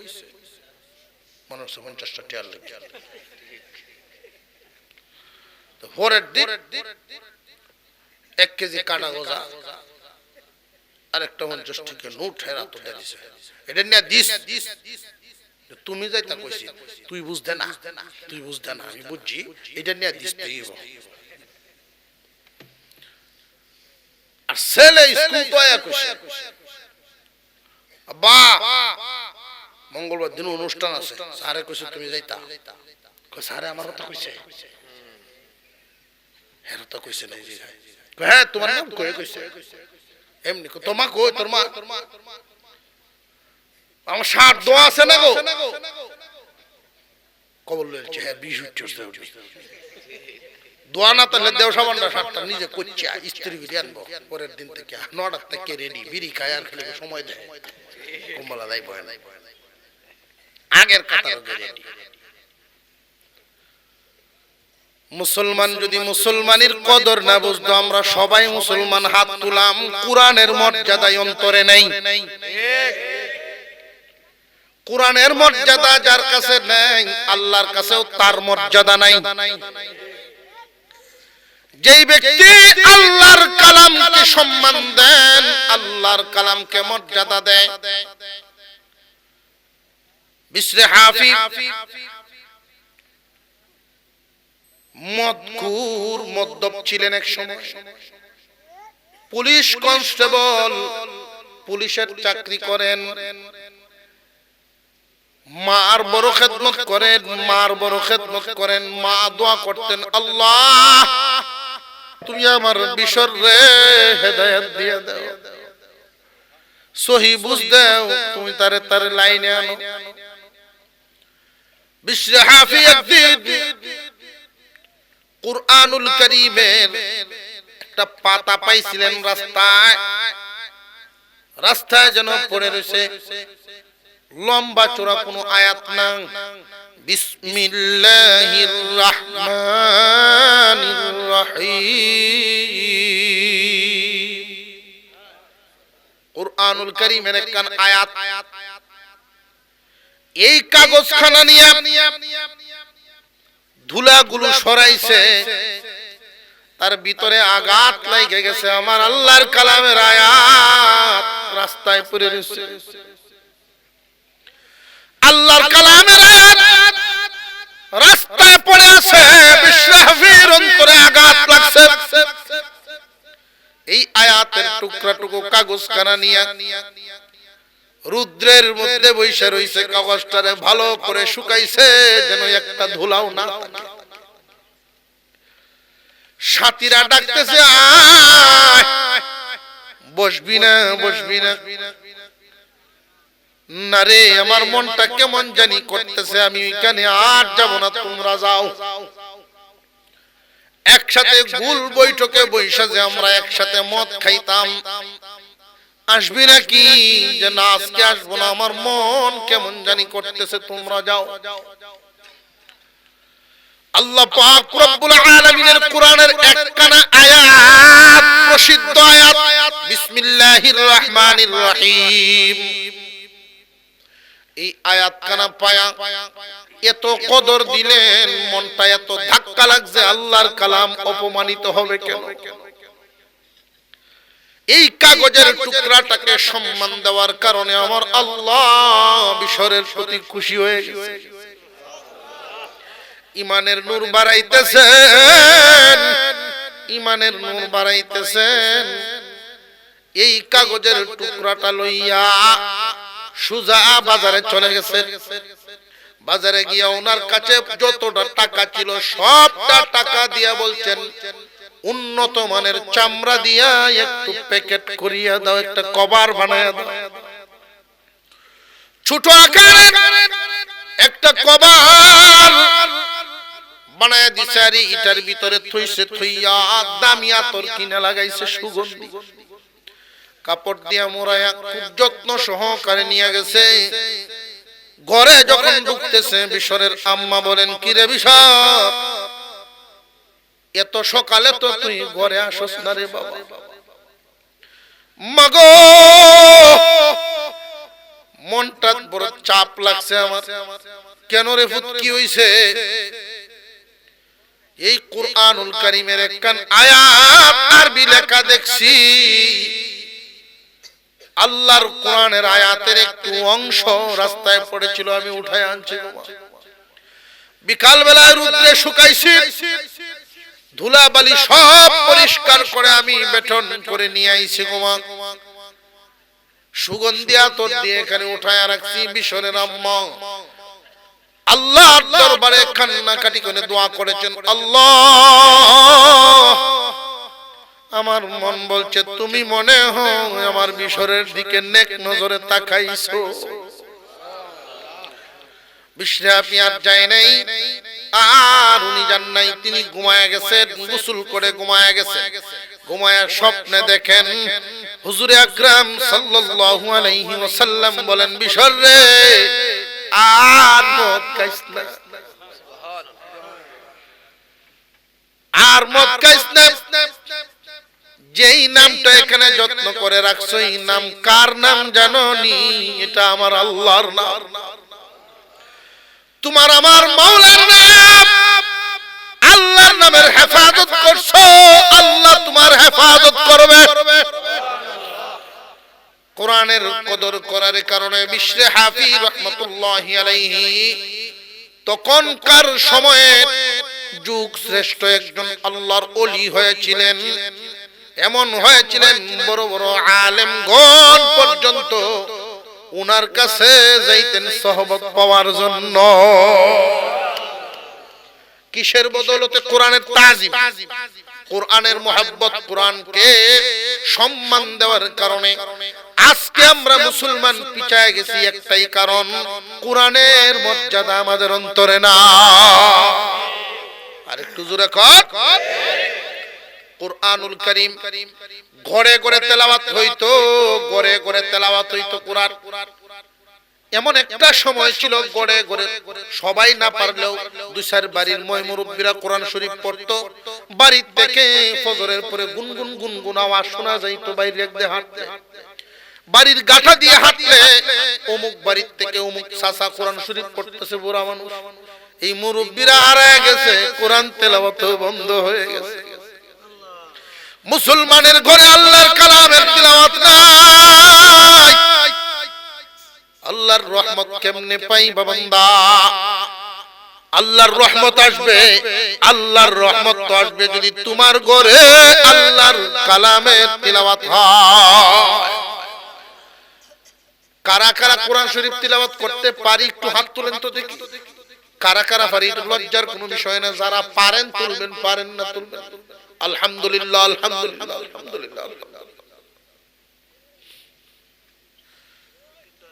S1: মনে হচ্ছে 50টা টিয়ার লেগে। তো পরের দিন 1 কেজি কাটা গজা আর একটা 50 টাকা নোট হেরা তো দিছে, এটা নিয়ে দিস। তুমি যাইতা কইছি, তুই বুঝদে না, তুই বুঝদে না, আমি বুঝছি, এটা নিয়ে দিস। আর ছেলে স্কুল তো আয়া কইছে, আব্বা মঙ্গলবার দিন অনুষ্ঠান আছে, স্যারে কইছে তুমি যাইতা। কই স্যারে আমার কথা কইছে, হেরা তো কইছে না। হ্যাঁ তোমার নাম কই কইছে, এমনি তোমা কই তোর মা, আমার 60 দোয়া আছে না গো, কবল লইছে। হ্যাঁ 20 উঠছে, দোয়া না তাহলে দেও সাবানটা সাতটা নিজে করছে স্ত্রী বিড়ি আনবো পরের দিন থেকে 9টার থেকে রেডি বিড়ি খায় আর খেলে সময় দেয় কমলা দাই বয় নাই আগের কথা রেডি। মুসলমান যদি মুসলমানের কদর না বুঝতো আমরা সবাই মুসলমান হাত তুলাম, কোরআনের মর্যাদায় অন্তরে নেই। কোরআনের মর্যাদা যার কাছে নেই আল্লাহর কাছেও তার মর্যাদা নাই। যেই ব্যক্তি আল্লাহর কালামকে সম্মান দেন, আল্লাহর কালামকে মর্যাদা দেয়। বিশরে হাফিজ মদকুর মদ্যপ ছিলেন এক সময়, পুলিশ কনস্টেবল, পুলিশের চাকরি করেন, মার বড় খেদমত করেন, মার বড় খেদমত করেন। মা দোয়া করতেন, আল্লাহ তুমি আমার বিশরে হেদায়েত দিয়ে দাও, সহি বুঝ দাও, তুমি তারে লাইনে আনো। বিশরে হাফিজ একদিন কুরআনুল কারীমের একটা পাতা পাইছিলেন রাস্তায় যেন পড়ে রয়েছে, লম্বা চওড়া কোনো আয়াত না। বিসমিল্লাহির রাহমানির রহিম, কুরআনুল কারীমের একখান আয়াত। এই কাগজখানা নিয়ে ধুলাগুলো সরাইছে, তার ভিতরে আঘাত লাগে গেছে, আমার আল্লাহর কালামের আয়াত রাস্তায় পড়ে রয়েছে। আল্লাহর কালামের আয়াত রাস্তায় পড়ে আছে, বিশ্বহাফির অন্তরে আঘাত লাগছে। এই আয়াতের টুকরাটুকু কাগজখানা নিয়ে রুদ্রের মধ্যে বইসা রইছে, কাগজটারে ভালো করে শুকাইছে যেন একটা ধুলাও না থাকে। সাথীরা ডাকতেছে, আয় বসবি না, বসবি না। না রে, আমার মনটা কেমন জানি করতেছে, আমি এখানে আর যাব না, তোমরা যাও। একসাথে গুল বৈঠকে বইসা যে আমরা একসাথে মদ খাইতাম, আসবি নাকি? যে না, আজকে আসবো না, আমার মন কেমন জানি করতেছে, তোমরা যাও। আল্লাহ পাক রব্বুল আলামিনের কোরআনের একখানা আয়াত, প্রসিদ্ধ আয়াত, বিসমিল্লাহির রহমানির রহিম। এই আয়াতখানা পায়া এত কদর দিলেন, মনটা এত ধাক্কা লাগছে, আল্লাহর কালাম অপমানিত হবে কেন? এই কাগজের টুকরাটাকে সম্মান দেওয়ার কারণে আমার আল্লাহ বিশ্বরের প্রতি খুশি হয়ে গেছে। ইমানের নূর বাড়াইতেছেন, ইমানের নূর বাড়াইতেছেন। এই কাগজের টুকরাটা লইয়া সুজা বাজারে চলে গেছেন। বাজারে গিয়া ওনার কাছে যতটা টাকা ছিল সবটা টাকা দিয়া বলছেন, উন্নত মানের চামড়া দিয়া একটু প্যাকেট করিয়া দাও, একটা কভার বানায়া দাও। ছোট আকারের একটা কভার বানায়া দিছে, আর এটার ভিতরে থইছে, থইয়া দামি আতর কিনে লাগাইছে, সুগন্ধি কাপড় দিয়া মোড়ায়া খুব যত্ন সহকারে নিয়ে গেছে। ঘরে যখন ঢুকতেছে, বিশরের আম্মা বলেন, কি রে বিশর, এত সকালে তো তুই ঘরে আসস না রে বাবা? মাগো, মনটা বড় চাপ লাগছে আমার। কেন রে ফুত, কি হইছে? এই কুরআনুল কারীমের একখান আয়াত আরবি লেখা দেখছি, আল্লাহর কোরআনের আয়াতের একটু অংশ রাস্তায় পড়েছিল, আমি উঠায় আনছি। বিকাল বেলায় রুদ্রে শুকাইছি, ধুলাবালি সব পরিষ্কার করে আমি বেটন করে নিয়ে আইছি গোমা। সুগন্ধি আতর দিয়ে এখানে উঠায় রাখছি। বিশরের আম্মা আল্লাহর দরবারে কান্নাকাটি করে দোয়া করেছেন, আল্লাহ আমার মন বলছে তুমি মনে হয় আমার বিশরের দিকে নেক নজরে তাকাইছো। বিশ্রামে আর যায় নাই, আর উনি যান নাই, তিনি ঘুমায়া গেছেন, গোসল করে ঘুমায়া গেছেন। ঘুমায়া স্বপ্নে দেখেন হুজুরে আকরাম সাল্লাল্লাহু আলাইহি ওয়াসাল্লাম বলেন, বিশর রে আর মদ খাইস না, আর মদ খাইস না। যেই নামটা এখানে যত্ন করে রাখছো, এই নাম কার নাম জানো নি? এটা আমার আল্লাহর নাম, তোমার আমার মাওলার নাম। আল্লাহর নামের হেফাজত করছো, আল্লাহ তোমার হেফাজত করবে। কোরআনের কদর করার কারণে বিশরে হাফি রাহমাতুল্লাহি আলাইহি তখনকার সময়ে যুগ শ্রেষ্ঠ একজন আল্লাহর ওলি হয়েছিলেন। এমন হয়েছিলেন বড় বড় আলেমগণ পর্যন্ত উনার কাছে যাইতেন সহবত পাওয়ার জন্য। কিসের বদৌলতে? কোরআনের তাজিম, কোরআনের মোহাব্বত, কোরআনকে সম্মান দেওয়ার কারণে আজকে আমরা মুসলমান পিছায় গেছি একটাই কারণ, কোরআনের মর্যাদা আমাদের অন্তরে না। আরেকটু জোরে কর। কোরআনুল কারীম ঘরে ঘরে তেলাওয়াত হইতো, ঘরে ঘরে তেলাওয়াত হইতো কোরআন। এমন একটা সময় ছিল ঘরে ঘরে সবাই না পারলেও দুই চার বাড়ির মুরব্বীরা কোরআন শরীফ পড়তো। বাড়ি থেকে ফজরের পরে গুনগুন গুনগুন আওয়াজ শোনা যাইতো বাইরে দিয়ে হাঁটতে, বাড়ির গাঠা দিয়ে হাঁটলে অমুক বাড়ির থেকে অমুক চাচা কোরআন শরীফ পড়তেছে, বুড়া মানুষ। এই মুরব্বীরা হারায় গেছে, কোরআন তেলাওয়াত বন্ধ হয়ে গেছে। মুসলমানের ঘরে আল্লাহর কালামের তিলাওয়াত নাই। আল্লাহর রহমত কেমনে পাইবা বান্দা? আল্লাহর রহমত আসবে, আল্লাহর রহমত তো আসবে যদি তোমার ঘরে আল্লাহর কালামের তিলাওয়াত হয়। কারা কারা কোরআন শরীফ তিলাওয়াত করতে পারি একটু হাত তুলেন তো দেখি। কারা কারা পারি? এটা লজ্জার কোনো বিষয় না। যারা পারেন তুলবেন, পারেন না তুলবেন। আলহামদুলিল্লাহ, আলহামদুলিল্লাহ, আলহামদুলিল্লাহ।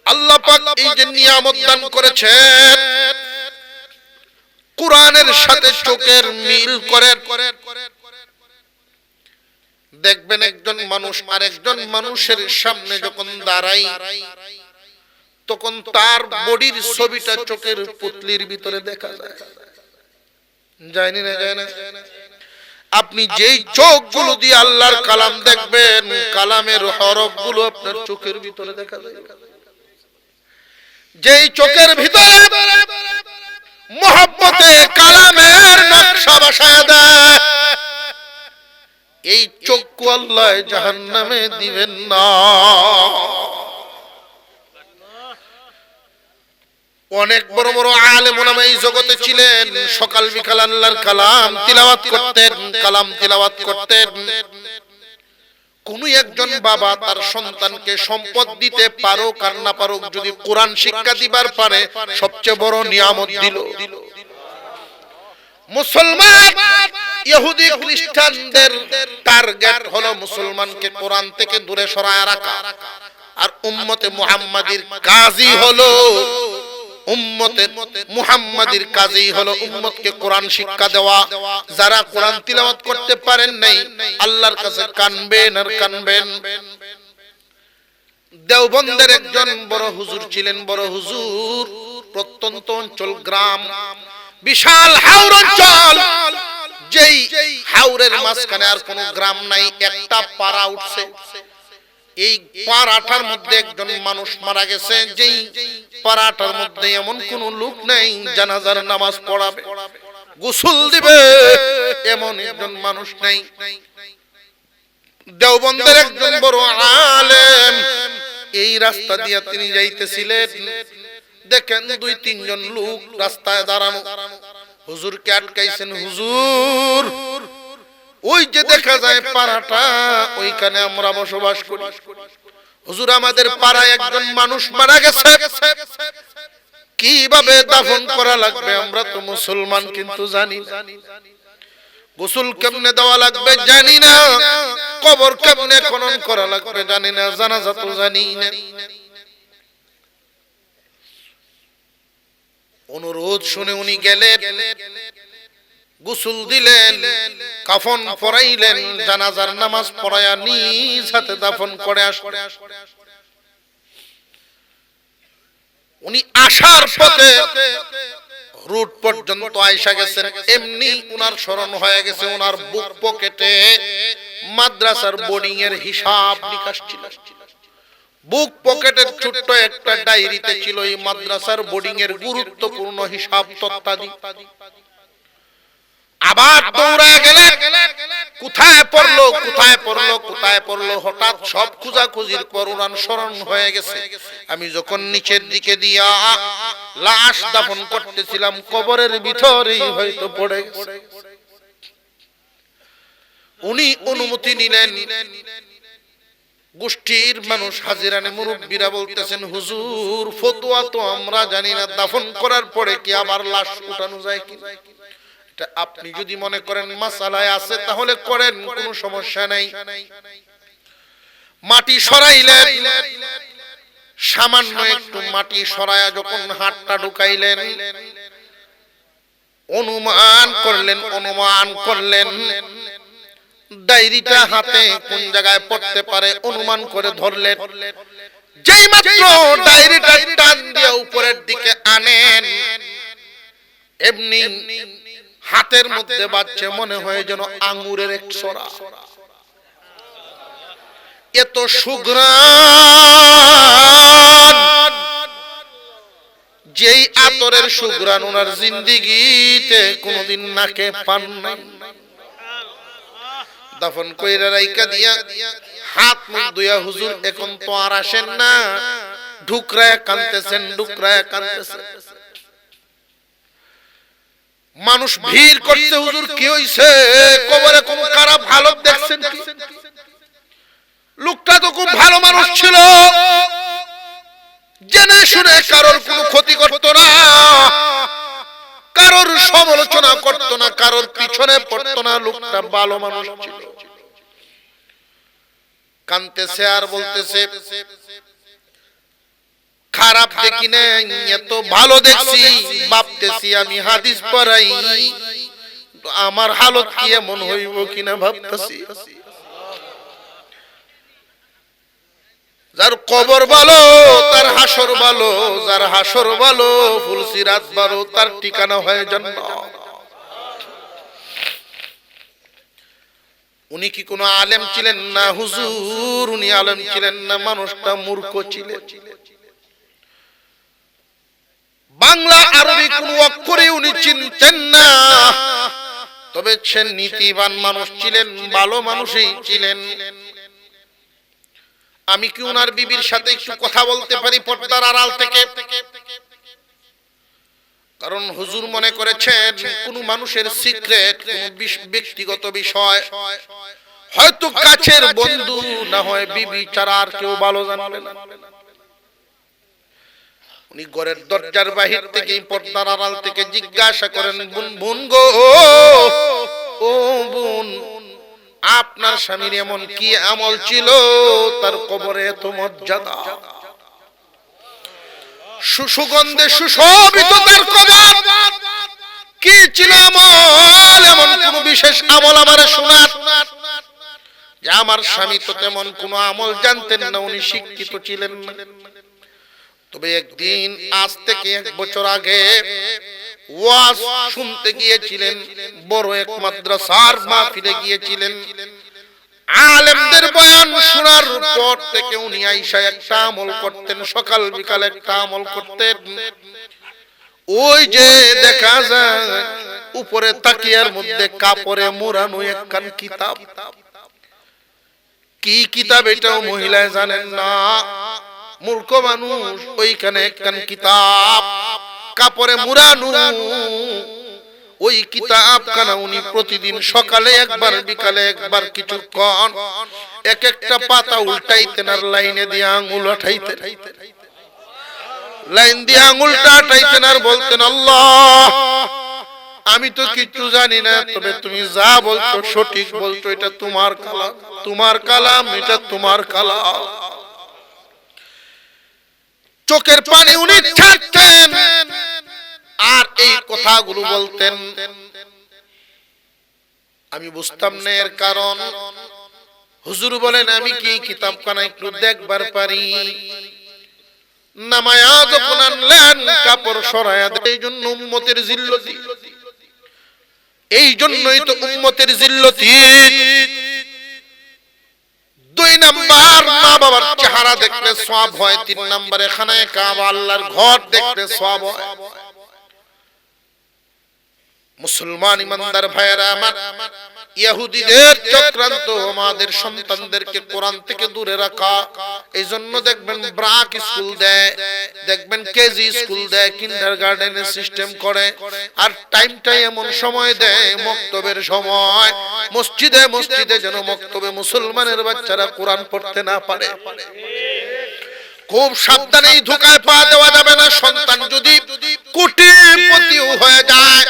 S1: আল্লাহ পাক এই যে নিয়ামত দান করেছেন, কোরআনের সাথে চোখের মিল করে দেখবেন একজন মানুষ আরেকজন মানুষের সামনে যখন দাঁড়ায় তখন তার বডির ছবিটা চোখের পুতলির ভিতরে দেখা যায়। জানি না, যায় না। আপনি যেই চোখগুলো দিয়ে আল্লাহর কালাম দেখবেন, কালামের হরফগুলো আপনার চোখের ভিতরে দেখা যায়। যেই চোখের ভিতরে মোহাব্বতে কালামের নকশা বসায় দেয়, এই চোখকে আল্লাহ জাহান্নামে দিবেন না। অনেক বড় বড় আলেম ওলামা এই জগতে ছিলেন, সকাল বিকাল আল্লাহর কালাম তিলাওয়াত করতেন, কালাম তিলাওয়াত করতেন। কোন একজন বাবা তার সন্তানকে সম্পদ দিতে পারুক আর না পারুক, যদি কোরআন শিক্ষা দিবার পারে সবচেয়ে বড় নিয়ামত দিল। মুসলমান ইহুদি খ্রিস্টানদের টার্গেট হলো মুসলমানকে কোরআন থেকে দূরে সরায় রাখা, আর উম্মতে মুহাম্মাদির কাজই হলো মুহাম্মাদির কাজই হলো উম্মতকে কোরআন শিক্ষা দেওয়া। যারা কোরআন তিলাওয়াত করতে পারেন নাই আল্লাহর কাছে কানবেন আর কানবেন। দেওবন্দের একজন বড় হুজুর ছিলেন, বড় হুজুর, প্রত্যন্ত অঞ্চল, গ্রাম, বিশাল হাওর অঞ্চল, যেই হাওরের মাঝখানে আর কোনো গ্রাম নাই, একটা পাড়া উঠছে। এই পাড়াটার মধ্যে একজন মানুষ মারা গেছে, যেই পাড়াটার মধ্যে এমন কোন লোক নাই জানাজার নামাজ পড়াবে, গোসল দিবে, এমন একজন মানুষ নাই। দেওবন্দের একজন বড় আলেম এই রাস্তা দিয়ে তিনি যাইতেছিলেন, দেখেন দুই তিনজন লোক রাস্তায় দাঁড়ানো, হুজুরকে আটকাইছেন। হুজুর, ওই যে দেখা যায় পাড়াটা, ওইখানে আমরা বসবাস করি। হুজুর, আমাদের পাড়ায় একজন মানুষ মারা গেছে, কিভাবে দাফন করা লাগবে আমরা তো মুসলমান কিন্তু জানি না, গোসল কেমনে দেওয়া লাগবে জানি না, কবর কেমনে খনন করা লাগবে জানি না, জানাজা তো জানি না। অনুরোধ শুনে উনি গেলেন, গোসল দিলেন, কাফন পরাইলেন, জানাজার নামাজ পড়ায়া নিজ হাতে দাফন করে আসলেন। উনি আসার পথে রুট পর্যন্ত আয়সা গেছেন, এমনি উনার স্মরণ হয়ে গেছে উনার বুক পকেটে মাদ্রাসার বোর্ডিং এর হিসাব নিকাশ ছিল। বুক পকেটের ছোট্ট একটা ডায়েরিতে ছিল এই মাদ্রাসার বোর্ডিং এর গুরুত্বপূর্ণ হিসাব তথ্যাদি। আবার দৌড়ায় গেলেন, কোথায় পড়লো কোথায় পড়লো কোথায় পড়লো। হঠাৎ সব খোঁজাখুঁজির পর উনার স্মরণ হয়ে গেছে, আমি যখন নিচের দিকে দিয়া লাশ দাফন করতেছিলাম কবরের ভিতরেই হয়তো পড়ে গেছে। উনি অনুমতি নিলেন। গোষ্ঠীর মানুষ হাজিরানে মুরব্বীরা বলতেছেন, হুজুর ফতোয়া তো আমরা জানি না, দাফন করার পরে কি আবার লাশ উঠানো যায় কি? আপনি যদি মনে করেন মাসালায় আছে তাহলে করেন, কোনো সমস্যা নাই। মাটি সরাইলেন, সামান্য একটু মাটি সরায়া যখন হাতটা ঢুকাইলেন, অনুমান করলেন ডায়েরিটা হাতে কোন জায়গায় পড়তে পারে অনুমান করে ধরলেন। যেই মাত্র ডায়েরিটা টান দিয়ে উপরের দিকে আনেন, এমনি হাতের মধ্যে বাজছে, মনে হয় যেন আঙ্গুরের এক ছড়া। এত সুঘ্রাণ, যেই আতরের সুঘ্রাণ ওনার জিন্দেগিতে কোনোদিন নাকে পান নাই। দাফন কইরা রাইকা দিয়া হাত মুখ ধুইয়া, হুজুর এখন তো আর আসেন না, ঢুকরায় কাঁদতেছেন। মানুষ ভিড় করতে, হুজুর কি হইছে, কবরে কোন খারাপ হালত দেখছেন কি? লোকটা তো খুব ভালো মানুষ ছিল, জেনে শুনে কারোর কোনো ক্ষতি করত না, কারোর সমালোচনা করত না, কারোর পিছনে পড়তো না। লোকটা ভালো মানুষ ছিল। কাঁদতেছে আর বলতেছে, খারাপ দেখি না, এত ভালো দেখছি, ভাবতেছি আমি হাদিস পড়াই, আমার হালত কি এমন হইব কিনা ভাবতেছি। যার কবর ভালো তার হাসর ভালো, যার হাসর ভালো ফুলসিরাত ভালো, তার ঠিকানা হয় জান্নাত। উনি কি কোনো আলেম ছিলেন না? হুজুর উনি আলেম ছিলেন না, মানুষটা মূর্খ ছিলেন। বাংলা আরবি কোন অক্ষরে উনি চিনতেন না, তবে সে নীতিবান মানুষ ছিলেন, ভালো মানুষই ছিলেন। আমি কি উনার বিবির সাথে একটু কথা বলতে পারি পর্দার আড়াল থেকে? কারণ হুজুর মনে করেছেন কোন মানুষের সিক্রেট, কোন ব্যক্তিগত বিষয় হয়তো কাছের বন্ধু না হয় বিবি ছাড়া আর কেউ ভালো জানবে না। উনি ঘরের দরজার বাহির থেকে পর্দার আড়াল থেকে জিজ্ঞাসা করেন, বোন গো, ও বোন, আপনার স্বামীর এমন কি আমল ছিল তার কবরে এত মর্যাদা, সুগন্ধে সুশোভিত তার কবর, কি ছিল আমল, এমন কোন বিশেষ আমল আমারে শোনান। যে আমার স্বামী তো তেমন কোন আমল জানতেন না, উনি শিক্ষিত ছিলেন না। তবে একদিন আজ থেকে 1 বছর আগে ওয়াজ শুনতে গিয়েছিলেন, বড় এক মাদ্রাসার মাহফিলে গিয়েছিলেন। আলেমদের বয়ান শোনার পর থেকে উনি আইসা একটা আমল করতেন, সকাল বিকাল একটা আমল করতেন। ওই যে দেখা যায় উপরে তাকিয়ার মধ্যে কাপড়ে মোড়ানো একখান কিতাব, কি কিতাব এটাও মহিলায় জানেন না, মূর্খ মানুষ। ওইখানে একখান কিতাব কাপড়ে মুড়ানো, ওই কিতাব খানা উনি প্রতিদিন সকালে একবার বিকালে একবার কিছুক্ষণ এক একটা পাতা উল্টাইতেন আর লাইনে দিয়ে আঙুল উঠাইতেন, লাইন দিয়ে আঙুলটা উঠাইতেন আর বলতেন, আল্লাহ আমি তো কিছু জানি না, তবে তুমি যা বলছো সঠিক বলছো, এটা তোমার কালাম, তোমার কালাম, এটা তোমার কালাম। চোখের পানি উনি ছাড়তেন, আর এই কথাগুলো বলতেন, আমি বুঝতাম না এর কারণ। হুজুর বলেন, আমি কি কিতাবখানা একটু দেখবার পারি? নামায়া যখন আনলেন, কাপড় সরায়া দেন। এই জন্য উম্মতের জিল্লতি, এই জন্যই তো উম্মতের জিল্লতি। 2 নাম্বার, মা বাবার চেহারা দেখলে সওয়াব হয়। 3 নম্বরে খানায়ে কাবা আল্লাহর ঘর দেখলে সওয়াব হয়। মুসলমান ইমানদার ভাইয়েরা আমার, ইহুদিদের চক্রান্ত আমাদের সন্তানদেরকে কোরআন থেকে দূরে রাখা। এই জন্য দেখবেন ব্রাক স্কুল দেয়, দেখবেন কেজি স্কুল দেয়, কিন্ডারগার্টেনের সিস্টেম করে। আর টাইমটা এমন সময় দেয়, মক্তবের সময়। মসজিদে মসজিদে যেন মক্তবে মুসলমানের বাচ্চারা কোরআন পড়তে না পারে। খুব সাবধানে, ধোঁকায় পা দেওয়া যাবে না। সন্তান যদি কোটিপতিও হয়ে যায়,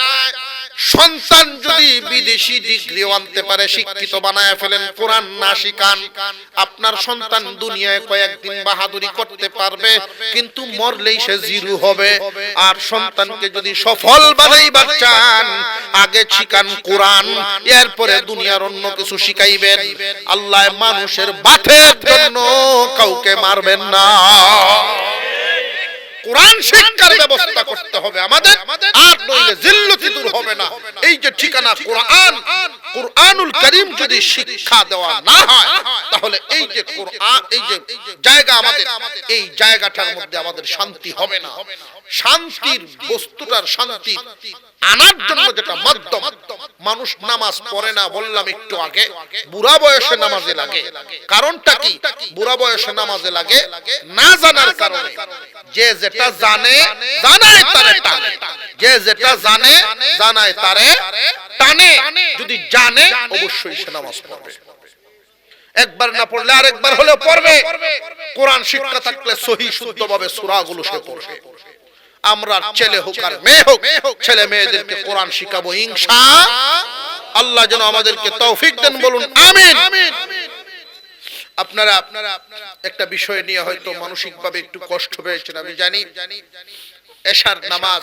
S1: সন্তান যদি বিদেশি ডিগ্রি আনতে পারে, শিক্ষিত বানায় ফেলেন, কোরআন না শিখান, আপনার সন্তান দুনিয়ায় কয়েকদিন বাহাদুরি করতে পারবে, কিন্তু মরলেই সে জিরো হবে। আর সন্তানকে যদি সফল বানাইবার চান, আগে শিখান কোরআন, এরপরে দুনিয়ার অন্য কিছু শিখাইবেন। আল্লাহ মানুষের বাতের জন্য কাউকে মারবেন না। কোরআন শিক্ষার ব্যবস্থা করতে হবে আমাদের, আর নইলে জিল্লতি দূর হবে না। এই যে ঠিকানা কোরআন, কোরআনুল কারীম যদি শিক্ষা দেওয়া না হয়, তাহলে এই যে কোরআন, এই যে জায়গা আমাদের, এই জায়গাটার মধ্যে আমাদের শান্তি হবে না। শান্তির বস্তুটার শান্তি আনার জন্য যেটা মাধ্যম, মানুষ নামাজ পড়ে না বললাম একটু আগে, বুড়া বয়সে নামাজে লাগে। কারণটা কি? বুড়া বয়সে নামাজে লাগে না জানার কারণে। যে যেটা জানে, জানায় তারে টানে। যে যেটা জানে, জানায় তারে টানে। যদি জানে, অবশ্যই সে নামাজ পড়বে। একবার না পড়লে আরেকবার হলেও পড়বে। কোরআন শিক্ষা থাকলে সহি শুদ্ধভাবে সূরাগুলো সে পড়বে। আমরা ছেলে হোক আর মেয়ে হোক, ছেলে মেয়েদেরকে কোরআন শিখাবো ইনশাআল্লাহ। যেন আমাদেরকে তৌফিক দেন, বলুন আমিন। আপনারা একটা বিষয় নিয়ে হয়তো মানসিকভাবে একটু কষ্ট পেয়েছেন, আমি জানি। এশার নামাজ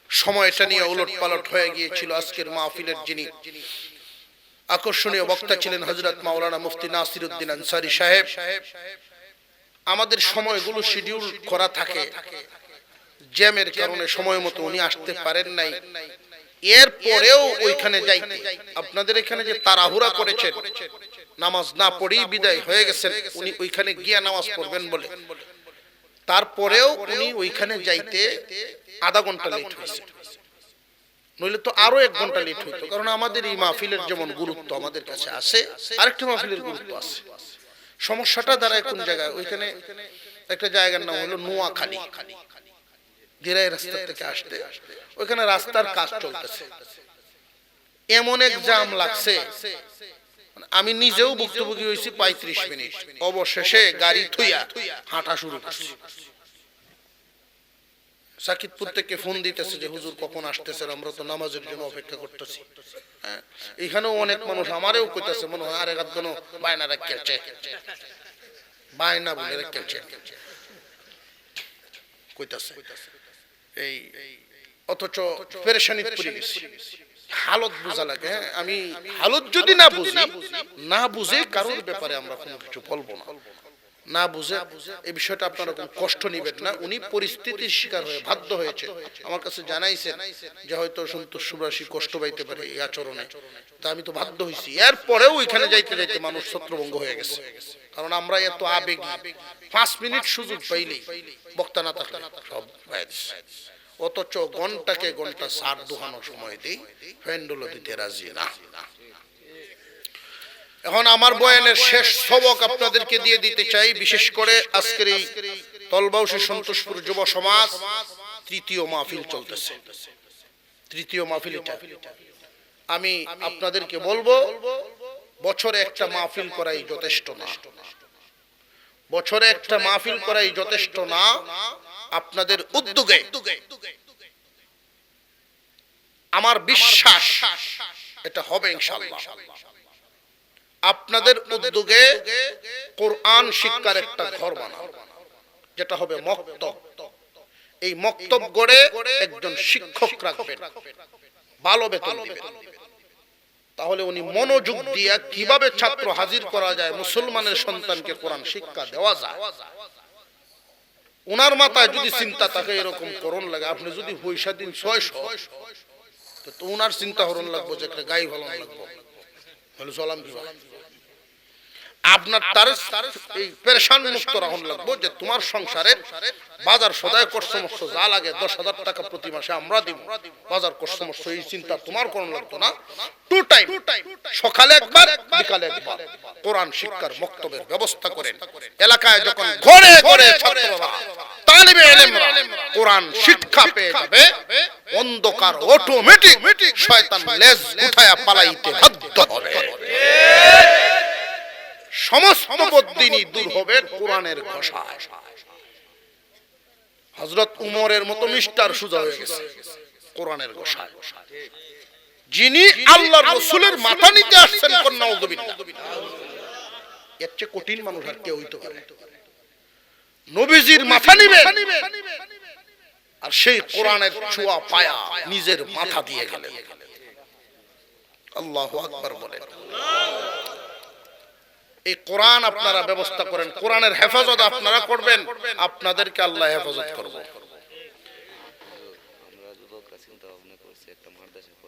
S1: সময়টা নিয়ে উলটপালট হয়ে গিয়েছিল। আজকের মাহফিলের যিনি আকর্ষণীয় বক্তা ছিলেন হযরত মাওলানা মুফতি নাসিরউদ্দিন আনসারী সাহেব। আমাদের সময়গুলো শিডিউল করা থাকে, জ্যামের কারণে সময় মতো উনি আসতে পারেন নাই। এরপরেও ওইখানে যাইতে, আপনাদের এখানে যে তাড়াহুড়া করেছেন, নামাজ না পড়েই বিদায় হয়ে গেছেন, উনি ওইখানে গিয়া নামাজ পড়বেন বলে, তারপরেও উনি ওইখানে যাইতে আধা ঘন্টা লেট হয়েছে। নইলে তো আরো 1 ঘন্টা লেট হইতো। কারণ আমাদের এই মাহফিলের যেমন গুরুত্ব আমাদের কাছে আছে, আরেকটা মাহফিলের গুরুত্ব আছে। সমস্যাটা দাঁড়ায় কোন জায়গায়? ওইখানে একটা জায়গার নাম হলো নোয়াখালী, গিরাই রাস্তা থেকে আসতে, ওইখানে রাস্তার কাজ চলতেছে। এমন এক জাম লাগছে, আমি নিজেও ভুক্তভোগী হয়েছি 35 মিনিট। অবশেষে গাড়ি থুইয়া হাঁটা শুরু করছি। সাকিবপুর থেকে ফোন দিতেছে যে হুজুর কখন আসতেছেন, আমরা তো নামাজের জন্য অপেক্ষা করতেছি। এখানেও অনেক মানুষ আমারেও কইতাছে, মনে হয় আরে রাত কোন বায়না রাখছে, বায়না বলে রাখছে কইতাছে। এই অথচ পেরেশানিতে পড়ে গেছি। হালত বোঝা লাগে। আমি হালত যদি না বুঝি, না বুঝে কারোর ব্যাপারে আমরা কোনো কিছু বলবো না। না বুঝে এই বিষয়টা আপনারা কোনো কষ্ট নেবেন না। উনি পরিস্থিতির শিকার হয়ে বাধ্য হয়েছে। আমার কাছে জানাইছেন যে হয়তো সন্তোষ সুব্রাসী কষ্ট পাইতে পারে এই আচরণে, তা আমি তো বাধ্য হয়েছি। এরপরেও ওইখানে যাইতে যাইতে মানুষ ছত্রভঙ্গ হয়ে গেছে। কারণ আমরা এত আবেগী, 5 মিনিট সুযোগ পাইলেই বক্তা না থাকলে সব অথচ ঘন্টাকে ঘন্টা সার দোহানোর সময় দিই, ফ্যান্ডুলো দিতে রাজি না। এখন আমার বয়ানের শেষ সবক আপনাদেরকে দিয়ে দিতে চাই। বিশেষ করে আজকের এই তলবাউসী সন্তোষপুর যুব সমাজ 3য় মাহফিল চলতেছে। 3য় মাহফিল এটা। আমি আপনাদেরকে বলবো, বছরে একটা মাহফিল করাই যথেষ্ট না। বছরে একটা মাহফিল করাই যথেষ্ট না। আপনাদের উদ্যোগে আমার বিশ্বাস এটা হবে ইনশাআল্লাহ। আপনাদের উদ্যোগে কোরআন শিক্ষার একটা ঘর বানাবো, যেটা হবে মক্তব। এই মক্তব গড়ে একজন শিক্ষক রাখবেন, ভালো বেতন দিবেন, তাহলে উনি মনোযোগ দিয়ে কিভাবে ছাত্র হাজির করা যায়, মুসলমানের সন্তানকে কোরআন শিক্ষা দেওয়া যায়, ওনার মাথায় যদি চিন্তা থাকে এরকম করণ লাগে, আপনি যদি পয়সা দিন 600, তো ওনার চিন্তা হরণ লাগবো যে একটা গাই ভালো লাগবো, হলো চলাম কি আপনার তার এই পেরেশান মুক্ত রাখুন লাগবো যে তোমার সংসারের বাজার সদায় কষ্ট যা লাগে 10,000 টাকা প্রতি মাসে আমরা দিব, বাজার কষ্ট এই চিন্তা তোমার কোন লাগতো না। 2 টাইম, সকালে একবার বিকালে একবার কোরআন শিক্ষার বক্তব্যের ব্যবস্থা করেন। এলাকায় যখন ঘরে ঘরে ছাত্ররা তালিবে ইলমরা কোরআন শিক্ষা পেয়ে যাবে, অন্ধকার অটোমেটিক শয়তান লেজ উঠায়া পালাইতে বাধ্য হবে, সমস্ত বদ্দিনী দূর হবে কোরআনের ঘোষায়। হযরত উমরের মতো মিস্টার সুজা হয়ে গেছে কোরআনের ঘোষায়। যিনি আল্লাহর রাসূলের মাথা নিতে আসছেন, নাউযুবিল্লাহ, এর চেয়ে কঠিন মানুষ আর কেউ হইতে পারে? নবীজির মাথা নিবেন আর সেই কোরআনের ছোঁয়া পায়া নিজের মাথা দিয়ে গেলেন। আল্লাহু আকবার বলেন। এই কোরআন আপনারা ব্যবস্থা করেন, কোরআনের হেফাজত আপনারা করবেন, আপনাদেরকে আল্লাহ হেফাজত করবে।
S2: আমরা যুবকরা চিন্তা ভাবনা করছি একটা মাদ্রাসা